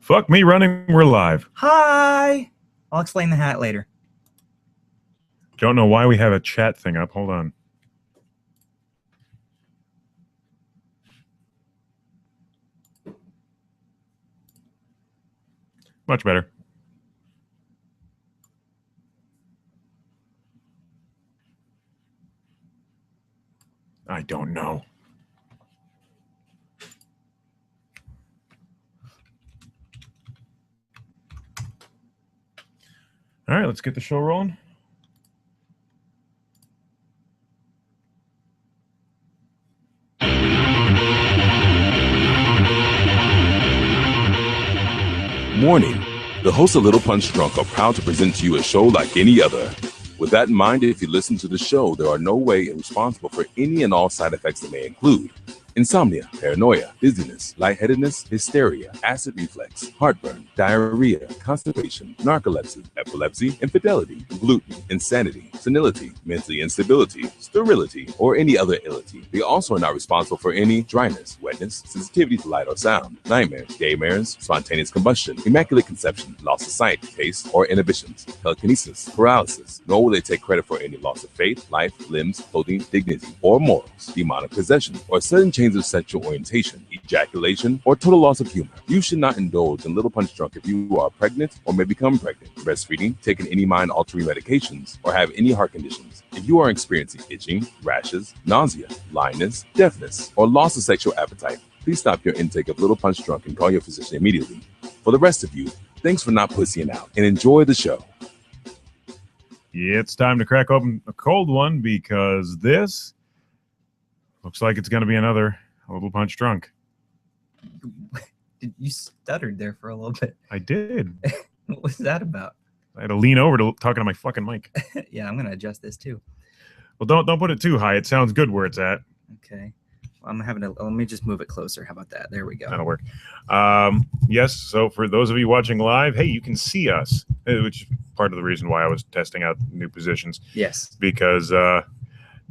Fuck me running, we're live. Hi! I'll explain the hat later. Don't know why we have a chat thing up. Hold on. Much better. I don't know. All right, let's get the show rolling. Warning, the hosts of Little Punch Drunk are proud to present to you a show like any other. With that in mind, if you listen to the show, there are no way responsible for any and all side effects that may include insomnia, paranoia, dizziness, lightheadedness, hysteria, acid reflux, heartburn, diarrhea, constipation, narcolepsy, epilepsy, infidelity, gluten, insanity, senility, mental instability, sterility, or any other illity. They also are not responsible for any dryness, wetness, sensitivity to light or sound, nightmares, daymares, spontaneous combustion, immaculate conception, loss of sight, taste, or inhibitions, telekinesis, paralysis, nor will they take credit for any loss of faith, life, limbs, clothing, dignity, or morals, demonic possession, or sudden change of sexual orientation, ejaculation, or total loss of humor. You should not indulge in Little Punch Drunk if you are pregnant or may become pregnant, breastfeeding, taking any mind-altering medications, or have any heart conditions. If you are experiencing itching, rashes, nausea, blindness, deafness, or loss of sexual appetite, please stop your intake of Little Punch Drunk and call your physician immediately. For the rest of you, thanks for not pussying out and enjoy the show. Yeah, it's time to crack open a cold one because this looks like it's going to be another Little Punch Drunk. You stuttered there for a little bit. I did. What was that about? I had to lean over to talking to my fucking mic. Yeah, I'm going to adjust this too. Well, don't put it too high. It sounds good where it's at. Okay. Well, let me just move it closer. How about that? There we go. That'll work. Yes, so for those of you watching live, hey, you can see us, which is part of the reason why I was testing out new positions. Yes. Because,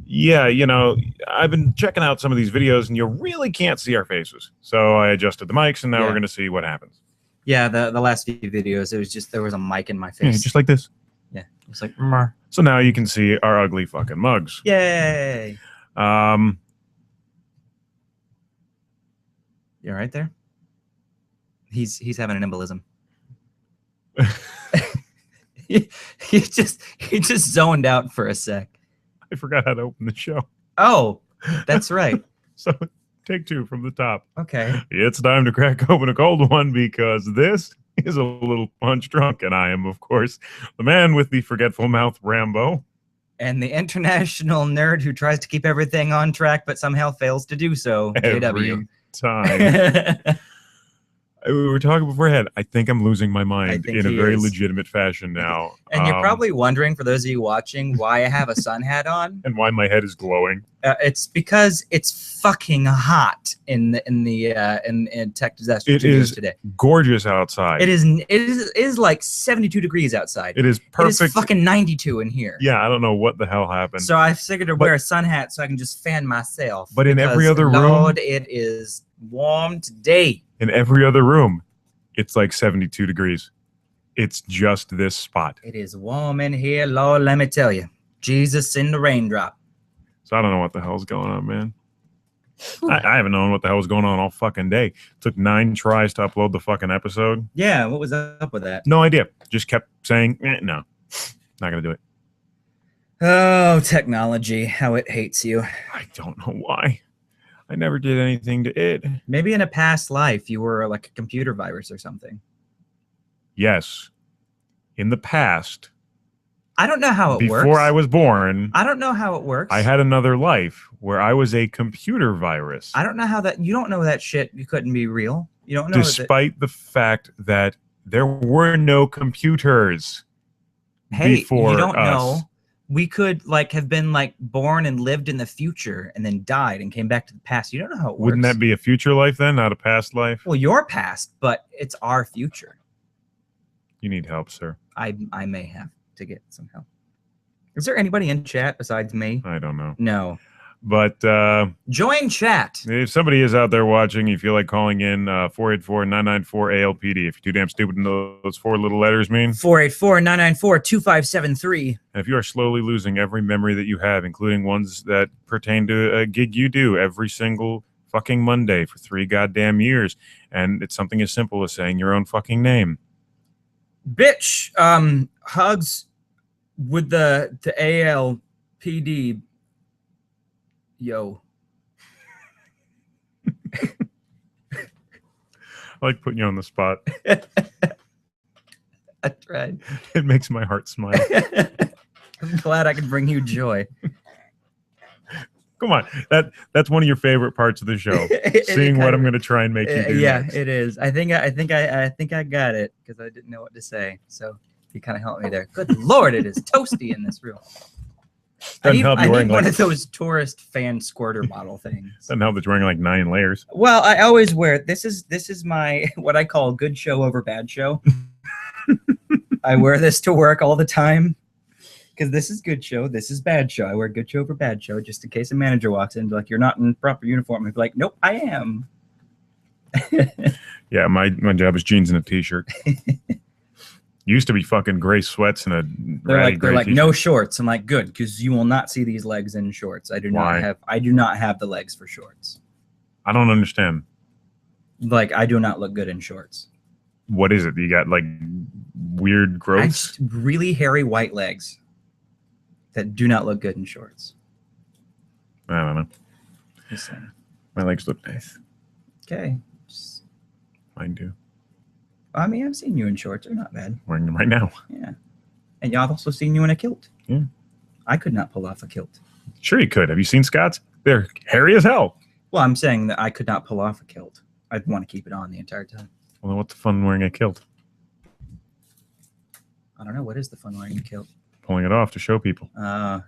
yeah, you know, I've been checking out some of these videos, and you really can't see our faces. So I adjusted the mics, and now we're going to see what happens. Yeah, the last few videos, it was just there was a mic in my face. Yeah, just like this. Yeah, it's like, Mrr. So now you can see our ugly fucking mugs. Yay! You all right there? He's having an embolism. he just zoned out for a sec. I forgot how to open the show. Oh, that's right. So take two from the top. Okay. It's time to crack open a cold one because this is a Little Punch Drunk, and I am, of course, the man with the forgetful mouth, Rambo. And the international nerd who tries to keep everything on track but somehow fails to do so, JW. Time. We were talking beforehand. I think I'm losing my mind in a very legitimate fashion now. And you're probably wondering, for those of you watching, why I have a sun hat on and why my head is glowing. It's because it's fucking hot in Tech Disaster Studios today. Gorgeous outside. It is like 72 degrees outside. It is perfect. It is fucking 92 in here. Yeah, I don't know what the hell happened. So I figured to wear a sun hat so I can just fan myself. But in every other room, Lord, it is warm today. In every other room, it's like 72 degrees. It's just this spot. It is warm in here, Lord, let me tell you. Jesus in the raindrop. So I don't know what the hell's going on, man. I haven't known what the hell was going on all fucking day. It took 9 tries to upload the fucking episode. Yeah, what was up with that? No idea. Just kept saying, no, not going to do it. Oh, technology, how it hates you. I don't know why. I never did anything to it. Maybe in a past life you were like a computer virus or something. Yes. In the past. I don't know how it works. Before I was born. I don't know how it works. I had another life where I was a computer virus. I don't know how that. You don't know that shit. You couldn't be real. You don't know. Despite the fact that there were no computers. Hey, before you don't us. know. We could have been born and lived in the future and then died and came back to the past. You don't know how it works. Wouldn't that be a future life then, not a past life? Well, your past, but it's our future. You need help, sir. I may have to get some help. Is there anybody in chat besides me? I don't know. No. But Join chat. if somebody is out there watching, you feel like calling in 484-994-ALPD. If you're too damn stupid to know those four little letters mean. 484-994-2573. And if you are slowly losing every memory that you have, including ones that pertain to a gig you do every single fucking Monday for 3 goddamn years, and it's something as simple as saying your own fucking name. Bitch, hugs with the ALPD. Yo. I like putting you on the spot. I tried. It makes my heart smile. I'm glad I could bring you joy. Come on, that's one of your favorite parts of the show. Seeing what I'm going to try and make you do. Yeah, next. it is. I think I got it because I didn't know what to say. So you kind of helped me there. Good Lord, it is toasty in this room. I need one of those tourist fan squirter bottle things. Doesn't help that you're wearing like 9 layers. Well, I always wear it. This is my what I call good show over bad show. I wear this to work all the time because this is good show. This is bad show. I wear good show over bad show just in case a manager walks in and be like, "You're not in proper uniform." I'd be like, "Nope, I am." Yeah, my job is jeans and a t-shirt. Used to be fucking gray sweats and a They're gray like t-shirt. no shorts. I'm like, good, because you will not see these legs in shorts. I do Why? not have the legs for shorts. I don't understand. Like I do not look good in shorts. What is it? You got like weird I growths? just really hairy white legs that do not look good in shorts. I don't know. Just saying. My legs look nice. Okay. Mine do. I mean, I've seen you in shorts. They're not bad. Wearing them right now. Yeah. And y'all have also seen you in a kilt. Yeah. I could not pull off a kilt. Sure you could. Have you seen Scott's? They're hairy as hell. Well, I'm saying that I could not pull off a kilt. I'd want to keep it on the entire time. Well, then what's the fun in wearing a kilt? I don't know. What is the fun wearing a kilt? Pulling it off to show people. Uh,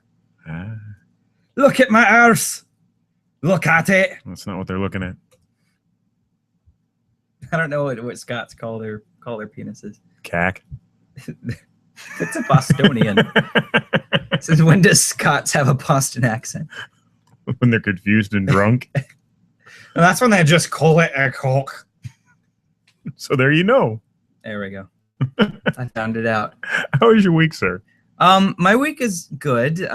Ah, Look at my arse. Look at it. that's not what they're looking at. I don't know what Scots call their penises. Cack. It's a Bostonian. Since when does Scots have a Boston accent? When they're confused and drunk. And that's when they just call it a cock. So there you know. There we go. I found it out. How was your week, sir? My week is good.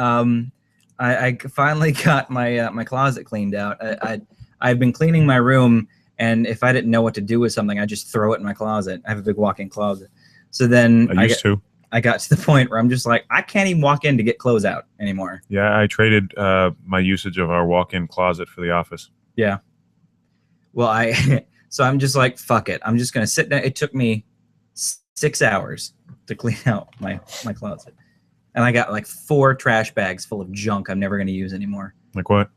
I finally got my closet cleaned out. I've been cleaning my room, and if I didn't know what to do with something, I just throw it in my closet. I have a big walk-in closet. So then I used to. I got to the point where I'm just like, I can't even walk in to get clothes out anymore. Yeah, I traded my usage of our walk-in closet for the office. Yeah. Well, so I'm just like, fuck it. I'm just gonna sit down. It took me 6 hours to clean out my closet, and I got like 4 trash bags full of junk I'm never gonna use anymore. Like what?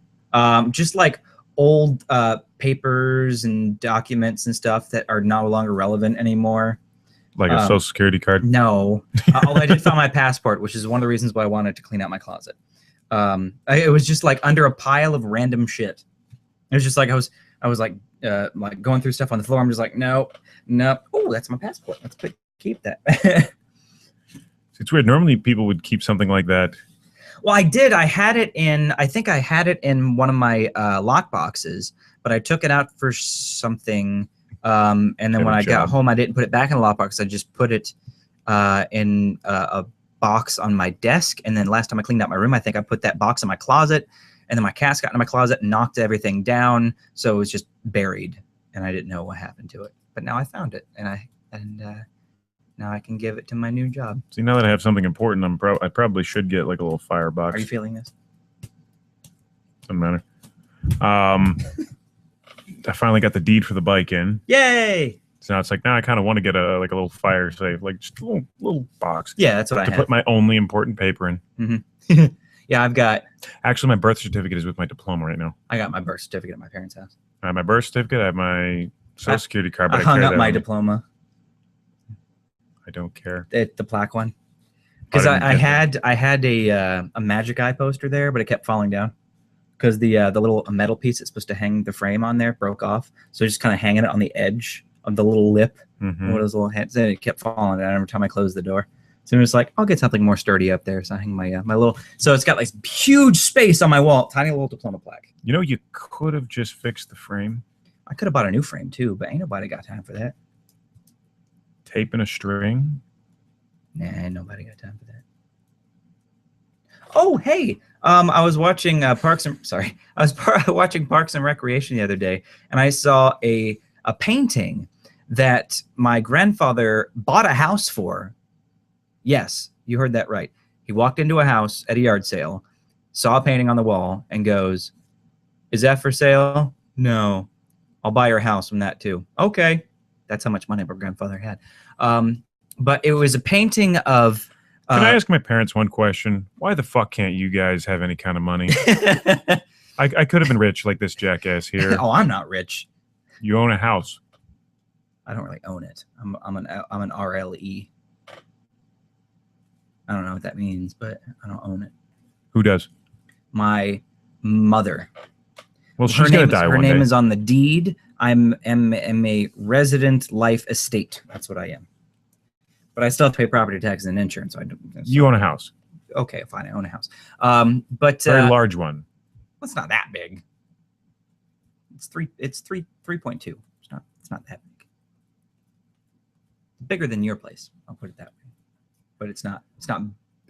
Just like old papers and documents and stuff that are no longer relevant anymore. Like a social security card? No, although I did find my passport, which is one of the reasons why I wanted to clean out my closet. It was just like under a pile of random shit. It was just like I was like going through stuff on the floor. I'm just like, nope. Oh, that's my passport. Let's keep that. It's weird. Normally people would keep something like that. Well, I did. I think I had it in one of my lock boxes, but I took it out for something. And then when I got home, I didn't put it back in the lockbox. I just put it in a box on my desk. And then last time I cleaned out my room, I think I put that box in my closet. And then my cats got into my closet and knocked everything down. So it was just buried. And I didn't know what happened to it. But now I found it. And now I can give it to my new job. See, now that I have something important, I probably should get like a little firebox. Are you feeling this? Doesn't matter. I finally got the deed for the bike in. Yay! So now it's like, now I kind of want to get a little fire safe, like just a little box. Yeah, that's what I to have. put my only important paper in. Mm-hmm. Yeah, Actually, my birth certificate is with my diploma right now. I got my birth certificate at my parents' house. I have my birth certificate. I have my social security card. I But hung carry up that my on me. diploma. I don't care. The plaque one. Because I had a Magic Eye poster there, but it kept falling down. Because the little metal piece that's supposed to hang the frame on there broke off. So just kind of hanging it on the edge of the little lip. Mhm. One of those little heads, and it kept falling down every time I closed the door. So I'm just like, I'll get something more sturdy up there. So I hang my my little. So it's got like huge space on my wall, tiny little diploma plaque. You know, you could have just fixed the frame. I could have bought a new frame too, but ain't nobody got time for that. Tape and a string. Nah, nobody got time for that. Oh, hey, I was watching watching Parks and Recreation the other day, and I saw a painting that my grandfather bought a house for. Yes, you heard that right. He walked into a house at a yard sale, saw a painting on the wall, and goes, "Is that for sale?" "No." "I'll buy your house from that too." "Okay." That's how much money my grandfather had. But it was a painting of... Can I ask my parents one question? Why the fuck can't you guys have any kind of money? I could have been rich like this jackass here. Oh, I'm not rich. You own a house. I don't really own it. I'm an RLE. I don't know what that means, but I don't own it. Who does? My mother. Well, she's going to die one day. Her name is on the deed. I'm a resident life estate. That's what I am. But I still have to pay property taxes and insurance. So you own a house. Okay, fine. I own a house. But very large one. Well, it's not that big. It's 3.2. It's not that big. It's bigger than your place. I'll put it that way. But it's not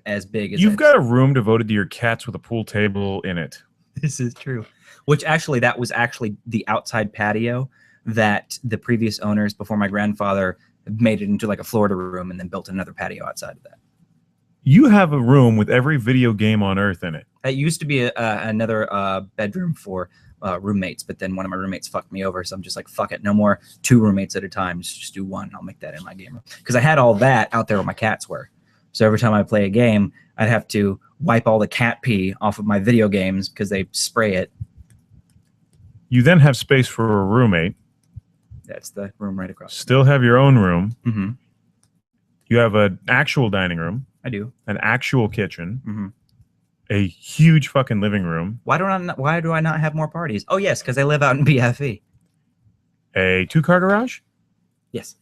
as big as... You've got a room devoted to your cats with a pool table in it. This is true. Which actually, that was actually the outside patio that the previous owners, before my grandfather, made it into like a Florida room and then built another patio outside of that. You have a room with every video game on earth in it. It used to be another bedroom for roommates, but then one of my roommates fucked me over, so I'm just like, fuck it, no more 2 roommates at a time. Just do 1. I'll make that in my game room. Because I had all that out there where my cats were. So every time I play a game, I'd have to wipe all the cat pee off of my video games because they spray it. You then have space for a roommate. That's the room right across. Still have your own room. Mm-hmm. You have an actual dining room. I do. An actual kitchen. Mm-hmm. A huge fucking living room. Why do I not have more parties? Oh, yes, because I live out in BFE. A 2-car garage? Yes.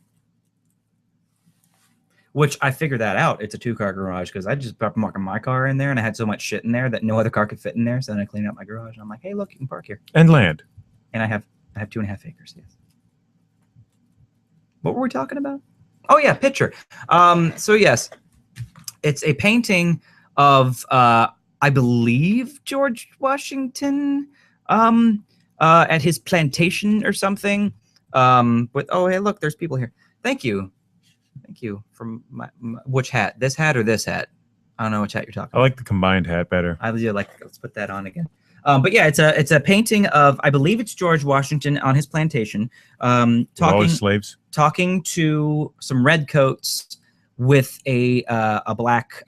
Which I figured that out. It's a 2-car garage because I just parked my car in there and I had so much shit in there that no other car could fit in there. So then I cleaned out my garage and I'm like, hey, look, you can park here. And land. And I have 2.5 acres, yes. What were we talking about? Oh, yeah, picture. So, yes, it's a painting of, I believe, George Washington at his plantation or something. But, oh, hey, look, there's people here. Thank you. Thank you. From which hat? This hat or this hat? I don't know which hat you're talking about. I like the combined hat better. I do like. Let's put that on again. But yeah, it's a painting of, I believe it's George Washington on his plantation, all his slaves, talking to some redcoats with a black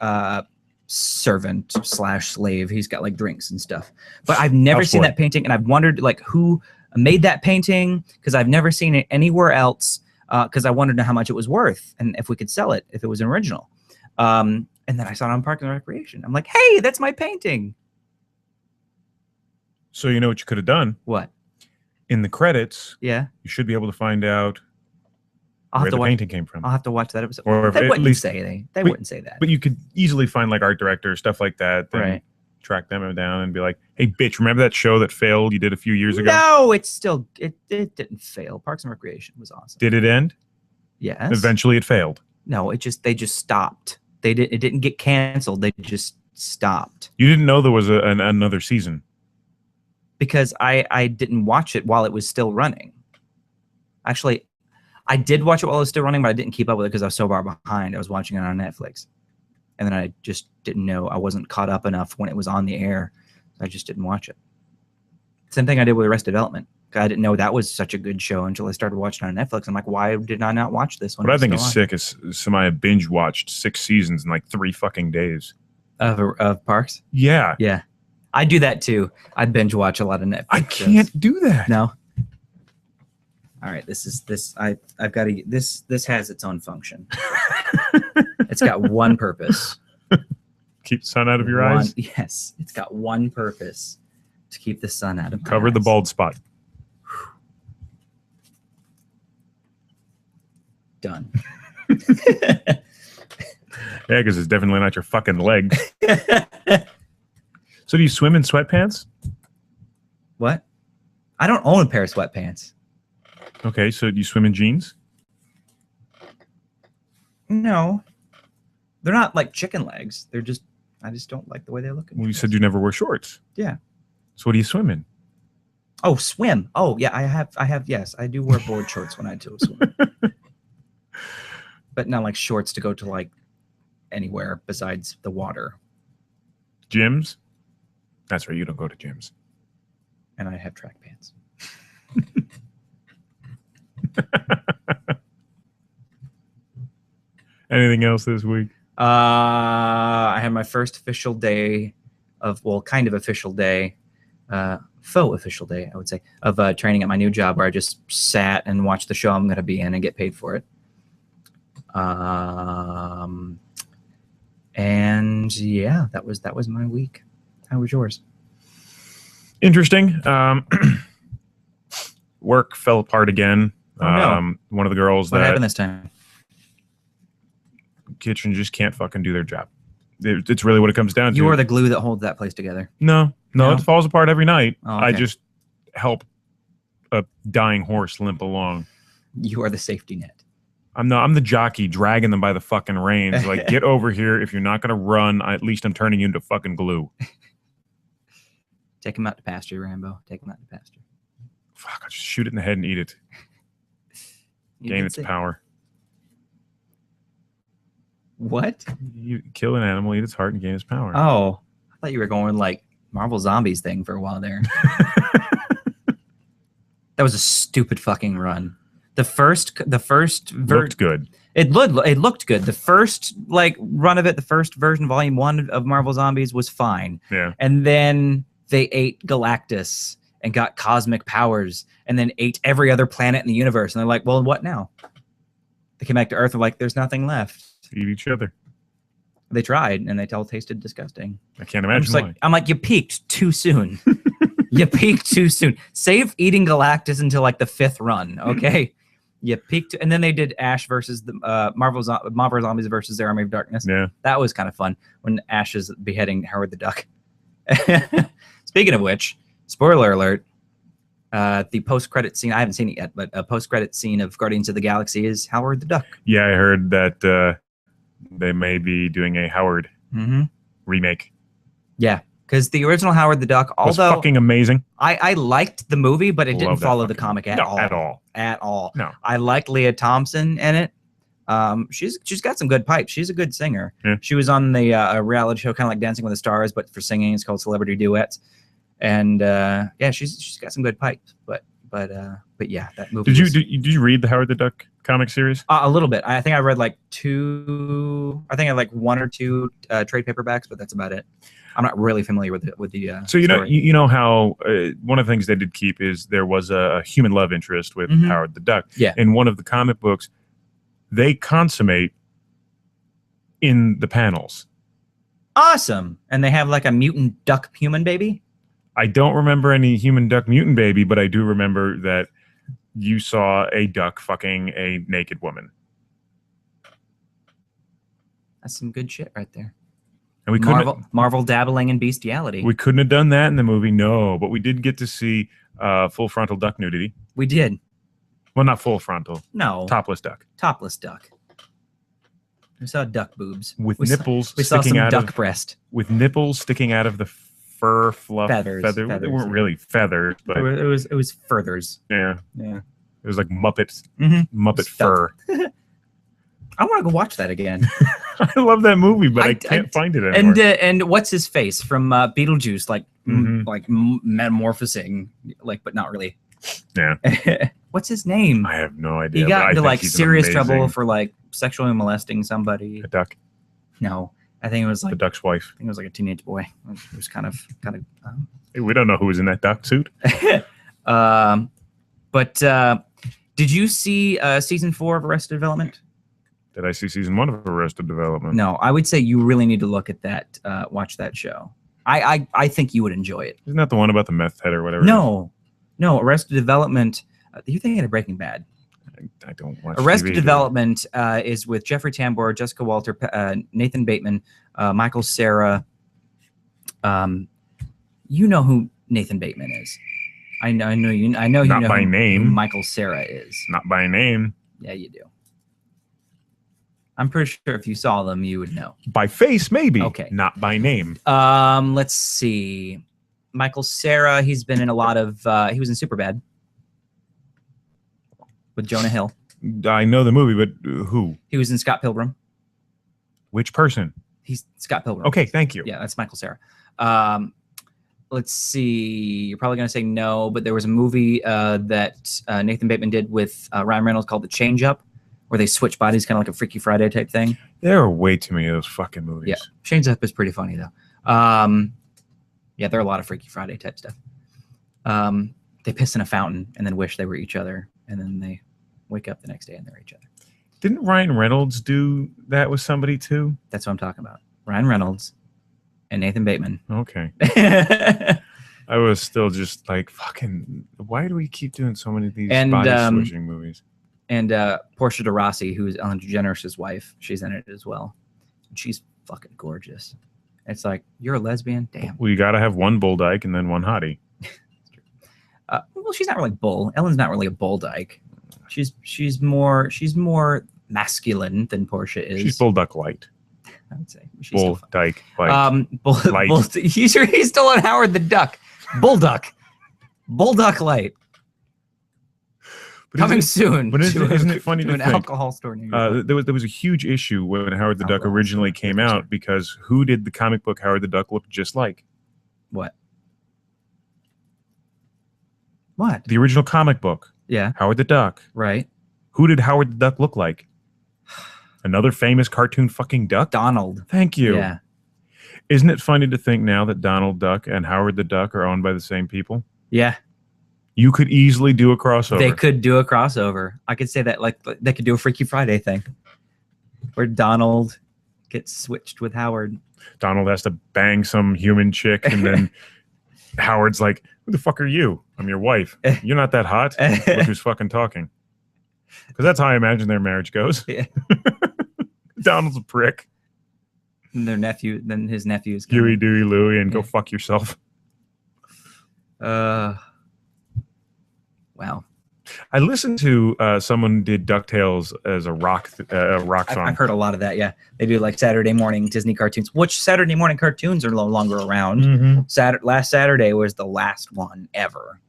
servant / slave. He's got like drinks and stuff. But I've never seen that painting, and I've wondered like who made that painting because I've never seen it anywhere else. Because I wanted to know how much it was worth and if we could sell it if it was an original. And then I saw it on Parks and Recreation. I'm like, hey, that's my painting. So you know what you could have done? What? In the credits, yeah, you should be able to find out where the painting came from. I'll have to watch that episode. Or they wouldn't say they wouldn't say that. But you could easily find like art director, stuff like that. Right. Track them down and be like, hey, bitch, remember that show that failed you did a few years ago? No, it's still, it didn't fail. Parks and Recreation was awesome. Did it end? Yes. Eventually it failed. No, they just stopped. It didn't get canceled. They just stopped. You didn't know there was another season? Because I didn't watch it while it was still running. Actually, I did watch it while it was still running, but I didn't keep up with it because I was so far behind. I was watching it on Netflix. And then I just didn't know. I wasn't caught up enough when it was on the air. I just didn't watch it. Same thing I did with Arrested Development. I didn't know that was such a good show until I started watching it on Netflix. I'm like, why did I not watch this one? What I think is sick is somebody binge watched 6 seasons in like 3 fucking days. Of Parks? Yeah. Yeah. I do that too. I binge watch a lot of Netflix. I can't do that. No. All right, this has its own function. It's got one purpose. Keep the sun out of your eyes? Yes, it's got one purpose. To keep the sun out of my Cover eyes. the bald spot. Done. Yeah, because it's definitely not your fucking legs. So do you swim in sweatpants? What? I don't own a pair of sweatpants. Okay, so do you swim in jeans? No. They're not like chicken legs. They're just, I just don't like the way they look. Well, you said you never wear shorts. Yeah. So what do you swim in? Oh, swim. Oh, yeah, I have, yes, I do wear board shorts when I do swim. But not like shorts to go to like anywhere besides the water. Gyms? That's right, you don't go to gyms. And I have track pants. Anything else this week? I had my first official day of, well, kind of official day, faux official day, I would say, of training at my new job where I just sat and watched the show I'm going to be in and get paid for it. And yeah, that was my week. How was yours? Interesting. Work fell apart again. Oh, no. One of the girls What happened this time? kitchen just can't fucking do their job. It's really what it comes down to. You are the glue that holds that place together. No, it falls apart every night. Oh, okay. I just help a dying horse limp along. You are the safety net. I'm the jockey dragging them by the fucking reins. Like, get over here. If you're not going to run, at least I'm turning you into fucking glue. Take him out to pasture, Rambo. Take him out to pasture. Fuck, I'll just shoot it in the head and eat it. Gain its power. What? You kill an animal, eat its heart, and gain its power. Oh, I thought you were going like Marvel Zombies thing for a while there. That was a stupid fucking run. The first Looked good. It looked good. The first run of it, the first version, volume 1 of Marvel Zombies was fine. Yeah. And then they ate Galactus and got cosmic powers, and then ate every other planet in the universe. And they're like, well, what now? They came back to Earth and like, there's nothing left. Eat each other. They tried, and they all tasted disgusting. I can't imagine why. I'm like, you peaked too soon. You peaked too soon. Save eating Galactus until like the 5th run, okay? You peaked, and then they did Ash versus the Marvel Zombies versus the Army of Darkness. Yeah, that was kind of fun when Ash is beheading Howard the Duck. Speaking of which, spoiler alert: the post-credit scene. I haven't seen it yet, but a post-credit scene of Guardians of the Galaxy is Howard the Duck. Yeah, I heard that they may be doing a Howard remake. Yeah. Because the original Howard the Duck, although was fucking amazing. I liked the movie, but it didn't follow the comic at all. At all. No. I liked Leah Thompson in it. She's got some good pipes. She's a good singer. Yeah. She was on the reality show, kind of like Dancing with the Stars, but for singing. It's called Celebrity Duets. And yeah, she's got some good pipes. But yeah, that movie. Did you read the Howard the Duck comic series? A little bit. I think I read like 2. I think I had like 1 or 2 trade paperbacks, but that's about it. I'm not really familiar with the. So story. you know how one of the things they did keep is there was a human love interest with Howard the Duck. Yeah. In one of the comic books, they consummate in the panels. Awesome, and they have like a mutant duck human baby. I don't remember any human duck mutant baby, but I do remember that you saw a duck fucking a naked woman. That's some good shit right there. And we Marvel dabbling in bestiality. We couldn't have done that in the movie, no, but we did get to see full frontal duck nudity. We did. Well, not full frontal. No. Topless duck. Topless duck. We saw duck boobs. With nipples we saw sticking some out duck of breast. With nipples sticking out of the fur fluff feathers. They weren't really feathers, but it was feathers. Yeah. Yeah. It was like Muppet Stuff. fur. I want to go watch that again. I love that movie, but I can't find it anymore. And what's his face from Beetlejuice, like metamorphosing, like, but not really. Yeah. What's his name? I have no idea. He got into like serious trouble for like sexually molesting somebody. A duck. No, I think it was like the duck's wife. I think it was like a teenage boy. It was kind of. We don't know who was in that duck suit. But did you see season 4 of Arrested Development? Did I see season 1 of Arrested Development? No, I would say you really need to look at that. Watch that show. I think you would enjoy it. Isn't that the one about the meth head or whatever? No, Arrested Development. You're thinking of Breaking Bad. I don't watch Arrested TV, Development is with Jeffrey Tambor, Jessica Walter, Nathan Bateman, Michael Cera. You know who Nathan Bateman is. I know you Not know by name. who Michael Cera is. Not by name. Yeah, you do. I'm pretty sure if you saw them, you would know. By face, maybe. Okay. Not by name. Let's see. Michael Cera, he's been in a lot of he was in Superbad with Jonah Hill. I know the movie, but who? He was in Scott Pilgrim. Which person? He's Scott Pilgrim. Okay, thank you. Yeah, that's Michael Cera. Let's see. You're probably going to say no, but there was a movie that Nathan Bateman did with Ryan Reynolds called The Change Up, where they switch bodies, kind of like a Freaky Friday type thing. There are way too many of those fucking movies. Yeah, Change Up is pretty funny, though. Yeah, there are a lot of Freaky Friday type stuff. They piss in a fountain and then wish they were each other, and then they wake up the next day and they're each other. Didn't Ryan Reynolds do that with somebody too? That's what I'm talking about. Ryan Reynolds and Nathan Bateman. Okay. I was still just like, fucking, why do we keep doing so many of these body switching movies? And Portia de Rossi, who's Ellen DeGeneres' wife, she's in it as well. She's fucking gorgeous. It's like, you're a lesbian? Damn. Well, you got to have one bull dyke and then one hottie. Well, she's not really bull. Ellen's not really a bull dyke. She's more masculine than Portia is. She's bull duck light. I would say she's Bull dyke light. Light. He's still on Howard the Duck. Bulldog Light. But Coming soon. But isn't it funny to an think? alcohol store near there was a huge issue when Howard the Duck originally came out because who did the comic book Howard the Duck look just like? What? The original comic book. Yeah. Howard the Duck. Right. Who did Howard the Duck look like? Another famous cartoon fucking duck? Donald. Thank you. Yeah. Isn't it funny to think now that Donald Duck and Howard the Duck are owned by the same people? Yeah. You could easily do a crossover. They could do a crossover. I could say that, like, they could do a Freaky Friday thing where Donald gets switched with Howard. Donald has to bang some human chick, and then Howard's like, who the fuck are you? I'm your wife. You're not that hot. Look who's fucking talking. Because that's how I imagine their marriage goes. Yeah. Donald's a prick. And then his nephew's Huey, Dewey, Louie, and go fuck yourself. Wow. I listened to someone did DuckTales as a rock song. I've heard a lot of that, yeah. They do like Saturday morning Disney cartoons, which Saturday morning cartoons are no longer around. Mm-hmm. Last Saturday was the last one ever.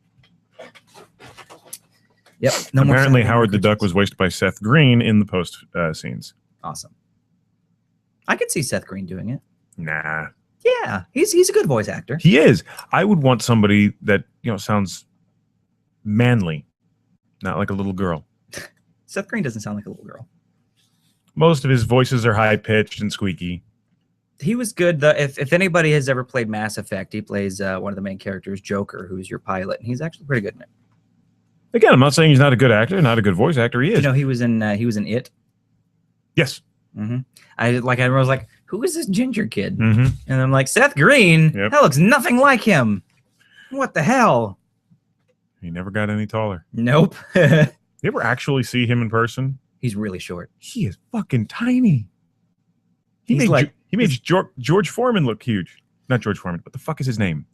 Yep. Apparently, Howard the Duck was voiced by Seth Green in the post scenes. Awesome. I could see Seth Green doing it. Nah. Yeah, he's a good voice actor. He is. I would want somebody that sounds manly, not like a little girl. Seth Green doesn't sound like a little girl. Most of his voices are high pitched and squeaky. He was good. If anybody has ever played Mass Effect, he plays one of the main characters, Joker, who's your pilot, and he's actually pretty good in it. Again, I'm not saying he's not a good actor, not a good voice actor. He is. He was in It. Yes. Mm-hmm. I was like, who is this ginger kid? Mm-hmm. And I'm like, Seth Green. Yep. That looks nothing like him. What the hell? He never got any taller. Nope. You ever actually see him in person? He's really short. He is fucking tiny. He made George Foreman look huge. Not George Foreman. What the fuck is his name?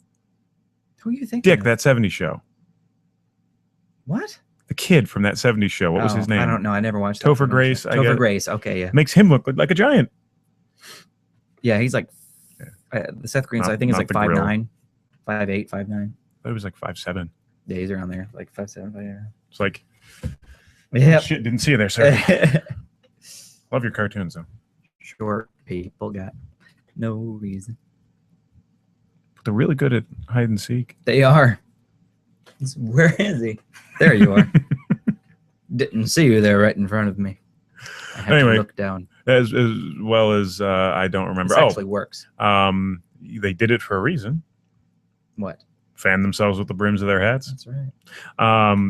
Who are you thinking? Dick, of? that 70s show. What? The kid from that 70s show. What was his name? I don't know. I never watched Topher Grace. Topher Grace. Okay, yeah. Makes him look like a giant. Yeah, he's like the Seth Green's. I think he's like 5'9", 5'8", 5'9". It was like 5'7". Yeah, he's around there, like 5'7". Yeah. It's like, yeah. Shit, didn't see you there, sir. Love your cartoons though. Short people got no reason. But they're really good at hide and seek. They are. Where is he? There you are. Didn't see you there right in front of me. I have to look down. As well as I don't remember. This actually works. They did it for a reason. What? Fan themselves with the brims of their hats. That's right.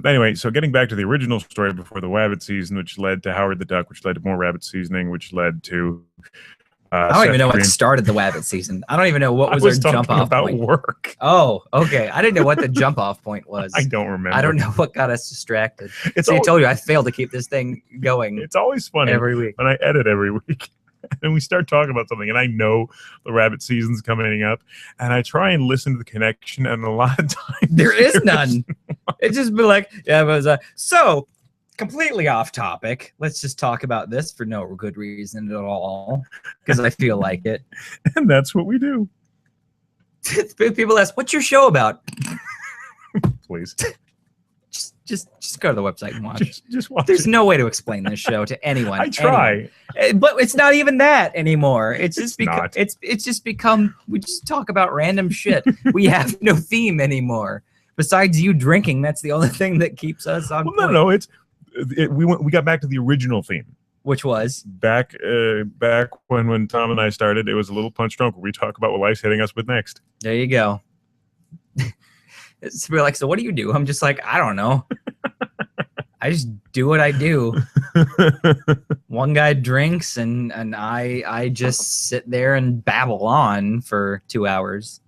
Anyway, so getting back to the original story before the rabbit season, which led to Howard the Duck, which led to more rabbit seasoning, which led to I don't even know what started the Wabbit season. I don't even know what was our jump off about point. Work. Oh, okay. I didn't know what the jump off point was. I don't remember. I don't know what got us distracted. I told you I failed to keep this thing going. It's always funny every week when I edit every week. And we start talking about something, and I know the rabbit season's coming up, and I try and listen to the connection, and a lot of times there is none. It just be like, yeah, it was so completely off topic. Let's just talk about this for no good reason at all, because I feel like it. And that's what we do. People ask, "What's your show about?" Please. Just go to the website and watch. Just watch. There's no way to explain this show to anyone. I try, but it's not even that anymore. It's just it's just become we just talk about random shit. We have no theme anymore. Besides you drinking, that's the only thing that keeps us on. Well, no, we got back to the original theme, which was back when Tom and I started. It was a little punch drunk where we talk about what life's hitting us with next. There you go. It's like, so what do you do? I'm just like, I don't know. I just do what I do. One guy drinks and I just sit there and babble on for 2 hours.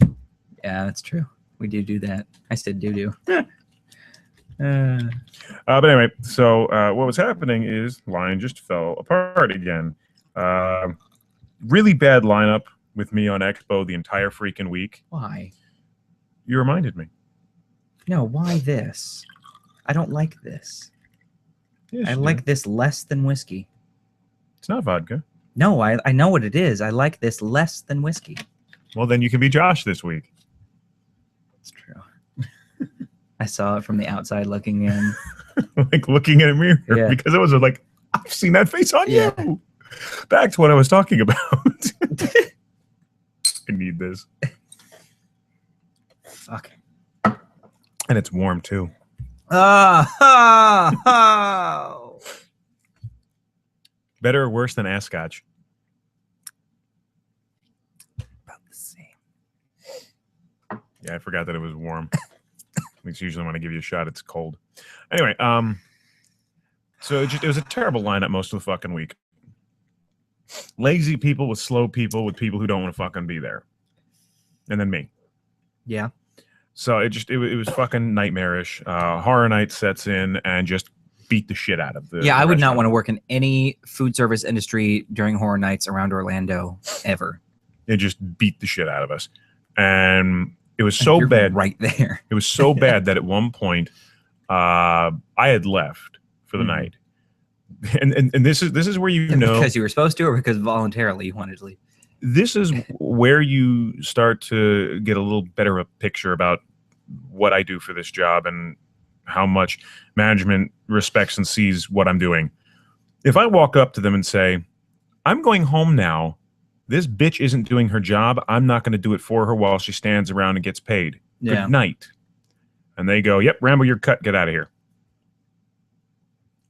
Yeah, that's true. We do that. I said do. But anyway, so what was happening is Lion just fell apart again. Really bad lineup with me on Expo the entire freaking week. Why? You reminded me. No, why this? I don't like this. Yes, I like this less than whiskey. It's not vodka. No, I know what it is. I like this less than whiskey. Well, then you can be Josh this week. It's true. I saw it from the outside looking in. Like looking in a mirror. Yeah. Because it was like, I've seen that face on you. Back to what I was talking about. I need this. Fuck. And it's warm too. Oh. Better or worse than Ascotch? About the same. Yeah, I forgot that it was warm. It's usually when I give you a shot, it's cold. Anyway, so it was a terrible lineup most of the fucking week. Lazy people with slow people with people who don't want to fucking be there. And then me. Yeah. So it was fucking nightmarish. Horror Night sets in and just beat the shit out of the. Yeah, I would not want to work in any food service industry during Horror Nights around Orlando ever. It just beat the shit out of us, and it was so bad. Right there, it was so bad that at one point, I had left for the night, and this is where you know because you were supposed to, or because voluntarily you wanted to leave. This is where you start to get a little better of a picture about what I do for this job and how much management respects and sees what I'm doing. If I walk up to them and say, I'm going home now, this bitch isn't doing her job, I'm not going to do it for her while she stands around and gets paid. Yeah. Good night. And they go, yep, Rambo, you're cut. Get out of here.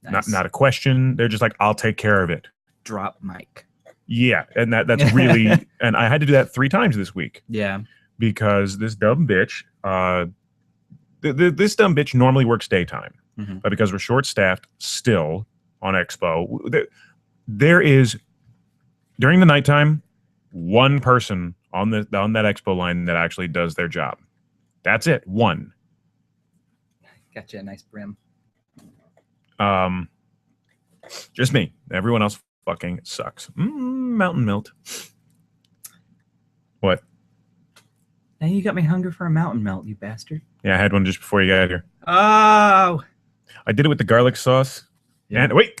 Nice. Not a question. They're just like, I'll take care of it. Drop mic. Yeah, and that's really, and I had to do that 3 times this week. Yeah, because this dumb bitch, this dumb bitch normally works daytime, but because we're short-staffed still on Expo, there is during the nighttime 1 person on that Expo line that actually does their job. That's it, 1. Got you a nice brim. Just me. Everyone else fucking sucks. Mountain Melt. What? Now you got me hungry for a Mountain Melt, you bastard. Yeah, I had one just before you got here. Oh! I did it with the garlic sauce. Yeah. And wait!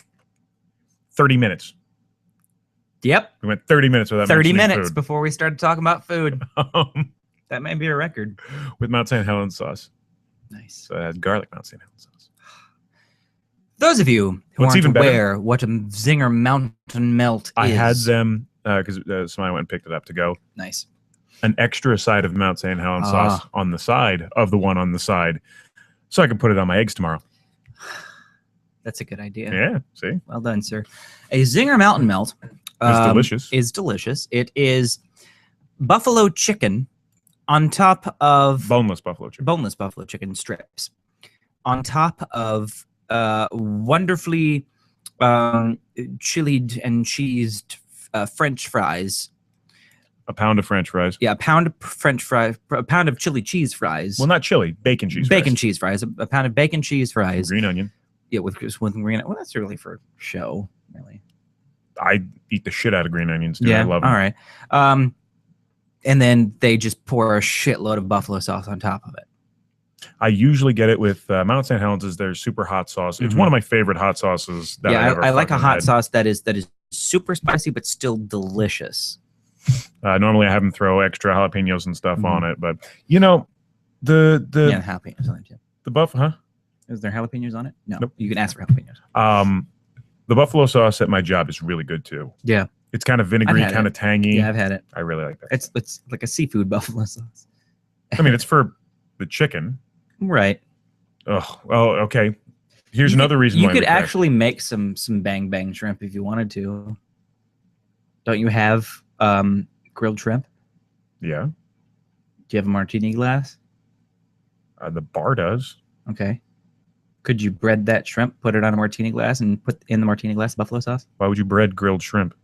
30 minutes. Yep. We went 30 minutes without 30 minutes food. Before we started talking about food. That may be a record. With Mount St. Helens sauce. Nice. So it has garlic Mount St. Helens sauce. Those of you who aren't aware what a Zinger Mountain Melt is. I had them because somebody went and picked it up to go. Nice. An extra side of Mount St. Helens sauce on the side of the one on the side, so I can put it on my eggs tomorrow. That's a good idea. Yeah, see? Well done, sir. A Zinger Mountain Melt is delicious. It is buffalo chicken on top of... Boneless buffalo chicken. Boneless buffalo chicken strips. On top of wonderfully chilied and cheesed French fries. A pound of French fries. Yeah, a pound of French fries, a pound of chili cheese fries. Well, not chili, bacon cheese Bacon fries. cheese fries, a pound of bacon cheese fries. Green onion. Yeah, with green. Well, that's really for show, really. I eat the shit out of green onions, dude. Yeah, I love them. all right. And then they just pour a shitload of buffalo sauce on top of it. I usually get it with Mount St. Helens is their super hot sauce. It's one of my favorite hot sauces that I like a hot sauce that is super spicy but still delicious. Normally I have them throw extra jalapenos and stuff on it, but you know, the jalapenos on it too. The huh? Is there jalapenos on it? No. Nope. You can ask for jalapenos. The buffalo sauce at my job is really good too. Yeah. It's kind of vinegary, kind of tangy. Yeah, I've had it. I really like that. It's like a seafood buffalo sauce. I mean, it's for the chicken. Right. Oh, well, okay. Here's another reason you why could actually make some bang bang shrimp if you wanted to. Don't you have grilled shrimp? Yeah. Do you have a martini glass? The bar does. Okay. Could you bread that shrimp, put it on a martini glass, and put in the martini glass buffalo sauce? Why would you bread grilled shrimp?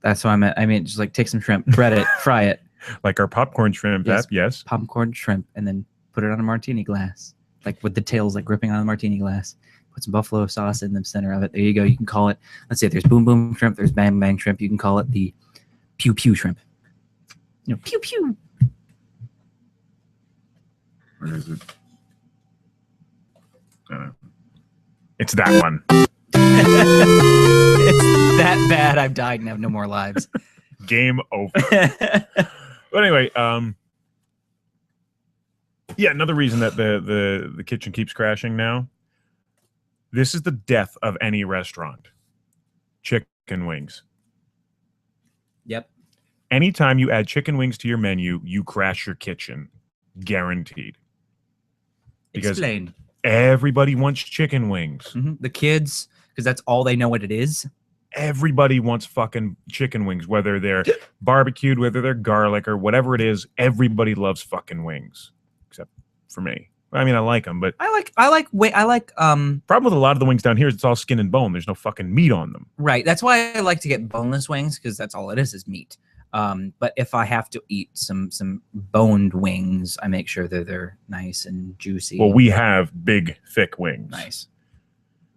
That's what I meant. I mean, just like take some shrimp, bread it, fry it. Like our popcorn shrimp. Yes. Yes. Popcorn shrimp, and then put it on a martini glass, like with the tails like gripping on a martini glass. Put some buffalo sauce in the center of it. There you go. You can call it, let's say there's boom boom shrimp, there's bang bang shrimp. You can call it the pew pew shrimp. You know, pew pew. Where is it? It's that one. It's that bad. I've died and have no more lives. Game over. But anyway, yeah, another reason that the kitchen keeps crashing now. This is the death of any restaurant. Chicken wings. Yep. Anytime you add chicken wings to your menu, you crash your kitchen. Guaranteed. Because Explain. Everybody wants chicken wings. Mm-hmm. The kids, because that's all they know what it is. Everybody wants fucking chicken wings, whether they're barbecued, whether they're garlic or whatever it is. Everybody loves fucking wings, except for me. I mean, I like them, but I like problem with a lot of the wings down here is it's all skin and bone. There's no fucking meat on them. Right. That's why I like to get boneless wings, because that's all it is meat. But if I have to eat some boned wings, I make sure that they're nice and juicy. Well, we have big, thick wings. Nice.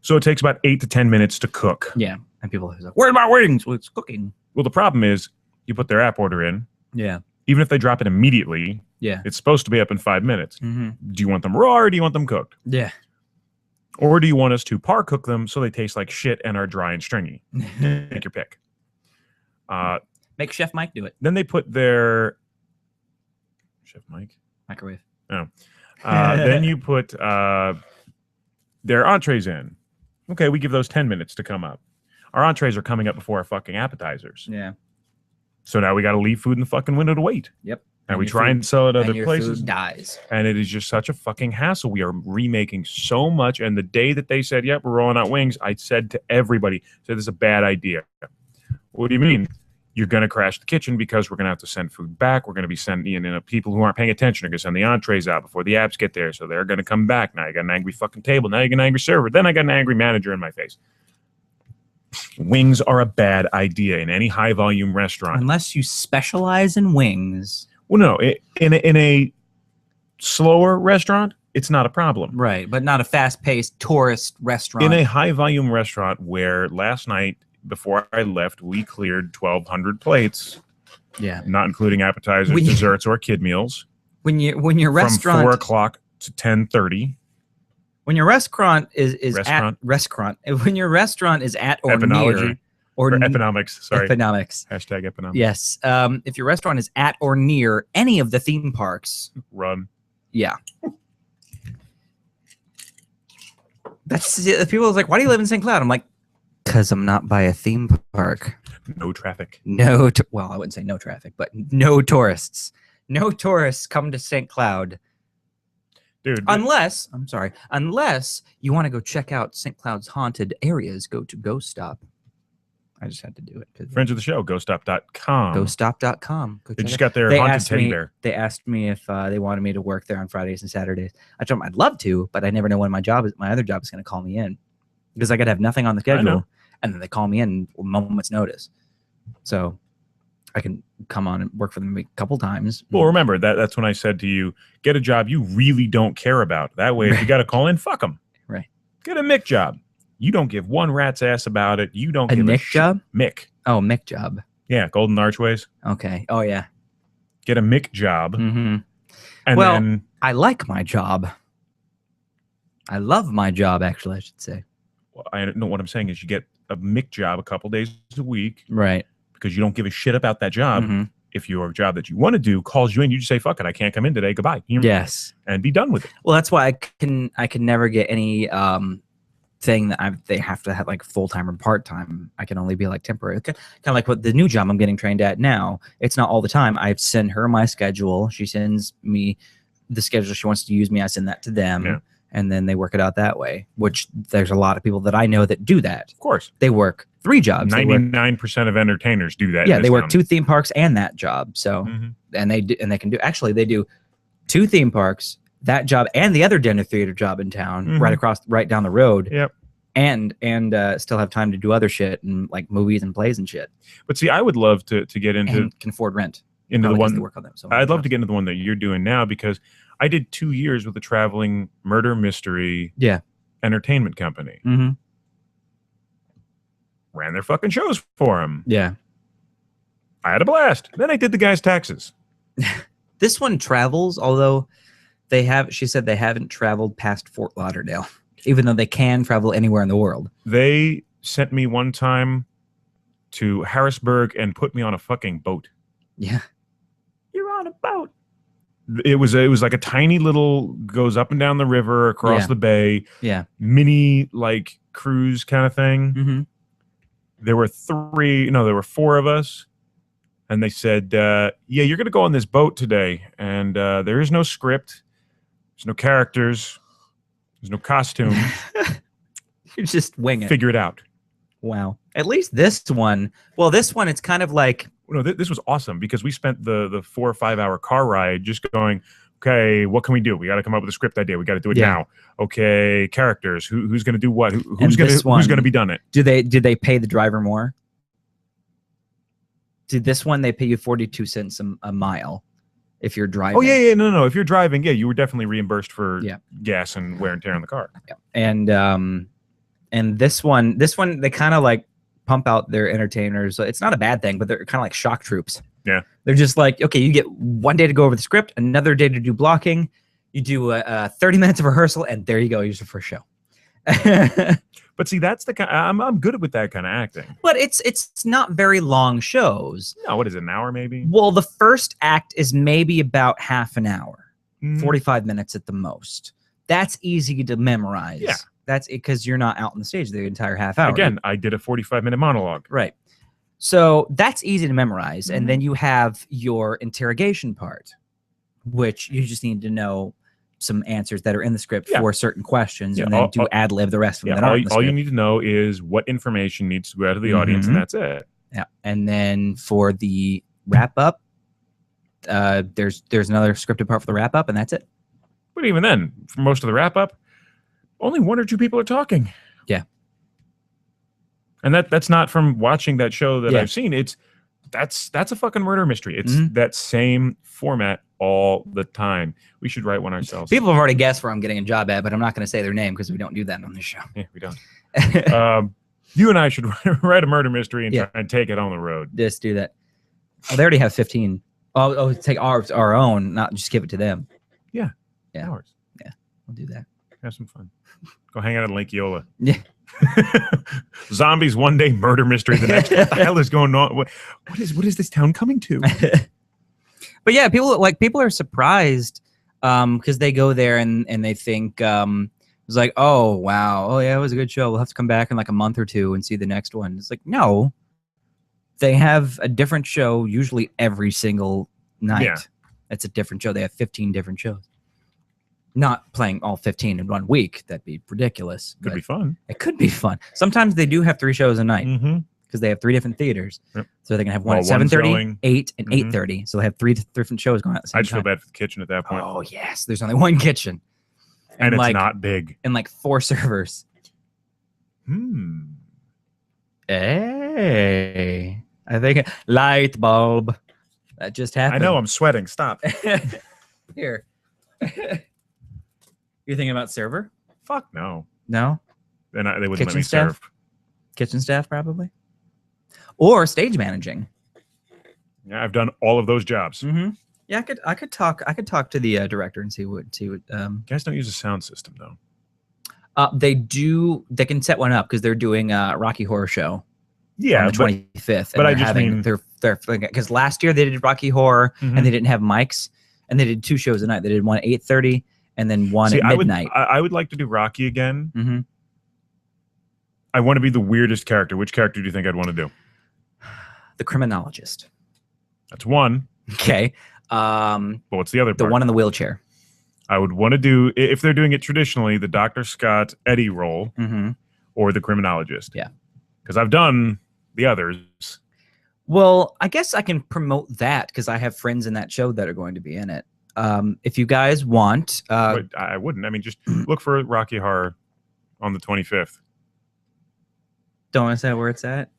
So it takes about 8 to 10 minutes to cook. Yeah. And people are like, where's my wings? Well, it's cooking. Well, the problem is you put their app order in. Yeah. Even if they drop it immediately, yeah, it's supposed to be up in 5 minutes. Mm-hmm. Do you want them raw or do you want them cooked? Yeah. Or do you want us to par cook them so they taste like shit and are dry and stringy? Make your pick. Make Chef Mike do it. Then they put their Chef Mike microwave. Oh, then you put their entrees in. Okay, we give those 10 minutes to come up. Our entrees are coming up before our fucking appetizers. Yeah. So now we got to leave food in the fucking window to wait. Yep. And we try and sell it other places. Food dies. And it is just such a fucking hassle. We are remaking so much. And the day that they said, yep, we're rolling out wings, I said to everybody, this is a bad idea. What do you mean? You're going to crash the kitchen because we're going to have to send food back. We're going to be sending in people who aren't paying attention are going to send the entrees out before the apps get there. So they're going to come back. Now you got an angry fucking table. Now you got an angry server. Then I got an angry manager in my face. Wings are a bad idea in any high volume restaurant. Unless you specialize in wings. Well, no, in a slower restaurant, it's not a problem. Right, but not a fast-paced tourist restaurant. In a high-volume restaurant where last night, before I left, we cleared 1,200 plates. Yeah. Not including appetizers, desserts, or kid meals. When your restaurant... From 4 o'clock to 10:30. When your restaurant is when your restaurant is at or near... Or economics, sorry. Economics. Hashtag economics. Yes. If your restaurant is at or near any of the theme parks, run. Yeah. That's people are like, why do you live in St. Cloud? I'm like, because I'm not by a theme park. No traffic. Well, I wouldn't say no traffic, but no tourists. No tourists come to St. Cloud. Dude. Unless you want to go check out St. Cloud's haunted areas, go to Ghost Stop. I just had to do it. Friends of the show, ghoststop.com. Ghoststop.com. They just got their haunted teddy bear. They asked me if they wanted me to work there on Fridays and Saturdays. I told them I'd love to, but I never know when my other job is going to call me in. because I could have nothing on the I know. schedule, and then they call me in a moment's notice. So I can come on and work for them a couple times. Well, remember that's when I said to you, get a job you really don't care about. That way, if you got to call in, fuck them. Right. Get a Mick job. You don't give one rat's ass about it. You don't A give Nick a shit. job? Mick. Oh, Mick job. Yeah, Golden Archways. Okay. Oh, yeah. Get a Mick job. Mm-hmm. And Well, then I like my job. I love my job, actually, I should say. I know what I'm saying is you get a Mick job a couple days a week Right. because you don't give a shit about that job. Mhm. If your job that you want to do calls you in, you just say, fuck it, I can't come in today. Goodbye. Yes. And be done with it. Well, that's why I can never get any thing that they have to have like full time or part time. I can only be like temporary. Kind of like what the new job I'm getting trained at now. It's not all the time. I send her my schedule. She sends me the schedule she wants to use me. I send that to them, Yeah. and then they work it out that way. Which there's a lot of people that I know that do that. Of course. They work 3 jobs. They work, 99% of entertainers do that. yeah, in they this work town. 2 theme parks and that job. So Mhm. and they can do, actually they do 2 theme parks, that job, and the other dinner theater job in town, Mhm. right down the road. Yep. And still have time to do other shit and like movies and plays and shit, But see, I would love to get into and can afford rent. the Probably 'cause one. they work on them. So I'd love to get into the one that you're doing now because I did 2 years with a traveling murder mystery Yeah. entertainment company. Mm-hmm. Ran their fucking shows for them. Yeah. I had a blast. Then I did the guy's taxes. This one travels, although she said they haven't traveled past Fort Lauderdale, even though they can travel anywhere in the world. They sent me one time to Harrisburg and put me on a fucking boat. Yeah. You're on a boat. It was like a tiny little goes up and down the river across Yeah. the bay, Yeah. mini like cruise kind of thing. Mm-hmm. There were 4 of us, and they said, yeah, you're going to go on this boat today, and there is no script, there's no characters, there's no costume. You just wing it. Figure it out. Wow. At least this one. Well, this one, it's kind of like, No, this was awesome because we spent the 4 or 5 hour car ride just going, okay, what can we do? We got to come up with a script idea. We got to do it Yeah. now. Okay, characters. Who's going to do what? And Who's this one- going to be done it? did they pay the driver more? Did this one, they pay you 42 cents a mile if you're driving? Oh yeah, no. If you're driving, yeah, you were definitely reimbursed for Yeah. gas and wear and tear on the car. And this one they kind of like pump out their entertainers. It's not a bad thing, but they're kind of like shock troops. Yeah. They're just like, okay, you get 1 day to go over the script, another day to do blocking. You do 30 minutes of rehearsal, and there you go. Here's your first show. But see, that's the kind. I'm good with that kind of acting. But it's not very long shows. No, what is it, an hour maybe? Well, the first act is maybe about half an hour, Mhm. 45 minutes at the most. That's easy to memorize. Yeah. That's it, because you're not out on the stage the entire half hour. Again, I did a 45-minute monologue. Right. So that's easy to memorize. Mhm. And then you have your interrogation part, which you just need to know some answers that are in the script Yeah. for certain questions, Yeah, and then all- do ad lib the rest of them Yeah, that aren't in the all you script. need to know is what information needs to go out to the audience, Mhm. and that's it. Yeah. And then for the wrap up, there's another scripted part for the wrap up, and that's it. But even then, for most of the wrap up, only 1 or 2 people are talking. Yeah. And that's not from watching that show that Yeah. I've seen. That's a fucking murder mystery. It's Mhm. that same format all the time. We should write one ourselves. People have already guessed where I'm getting a job at, but I'm not going to say their name because we don't do that on this show. Yeah, we don't. You and I should write a murder mystery and Yeah. try and take it on the road. Just do that. Oh, they already have 15. Oh, take our own, not just give it to them. Yeah. Ours. We'll do that. Have some fun. Go hang out in Lake Eola. Yeah. Zombies one day, murder mystery the next. What the hell is going on? What is this town coming to? But yeah, people are surprised because they go there and they think it's like, oh wow, oh yeah, it was a good show. We'll have to come back in like a month or 2 and see the next one. It's like, no, they have a different show usually every single night. Yeah. It's a different show. They have 15 different shows. Not playing all 15 in 1 week. That'd be ridiculous. Could but be fun. It could be fun. Sometimes they do have 3 shows a night Mm-hmm. because they have 3 different theaters. Yep. So they can have one Well, at one's 7:30, showing. 8, and Mhm. 8:30. So they have 3 different shows going on at the same I just time. feel bad for the kitchen at that point. Oh yes, there's only one kitchen, and it's like not big. and like 4 servers. Hey, I think light bulb. That just I happened. know. I'm sweating. Stop. Here. You're thinking about server? Fuck no. No? Then they wouldn't let Kitchen me staff? serve. Kitchen staff, probably. Or stage managing. Yeah, I've done all of those jobs. Mm-hmm. Yeah, I could talk to the director and see what You guys don't use a sound system though. they do. They can set one up because they're doing Rocky Horror Show. Yeah, on the 25th. but I just mean they're because last year they did Rocky Horror and they didn't have mics, and they did 2 shows a night. They did one at 8:30 and then one at midnight. I would like to do Rocky again. Mm-hmm. I want to be the weirdest character. Which character do you think I'd want to do? The criminologist. That's one. Okay. But what's the other part? The one in the wheelchair. I would want to do, if they're doing it traditionally, the Dr. Scott Eddie role or the criminologist. Yeah. Because I've done the others. Well, I guess I can promote that because I have friends in that show that are going to be in it. If you guys want. But I wouldn't. I mean, just look for Rocky Horror on the 25th. Don't want to say where it's at?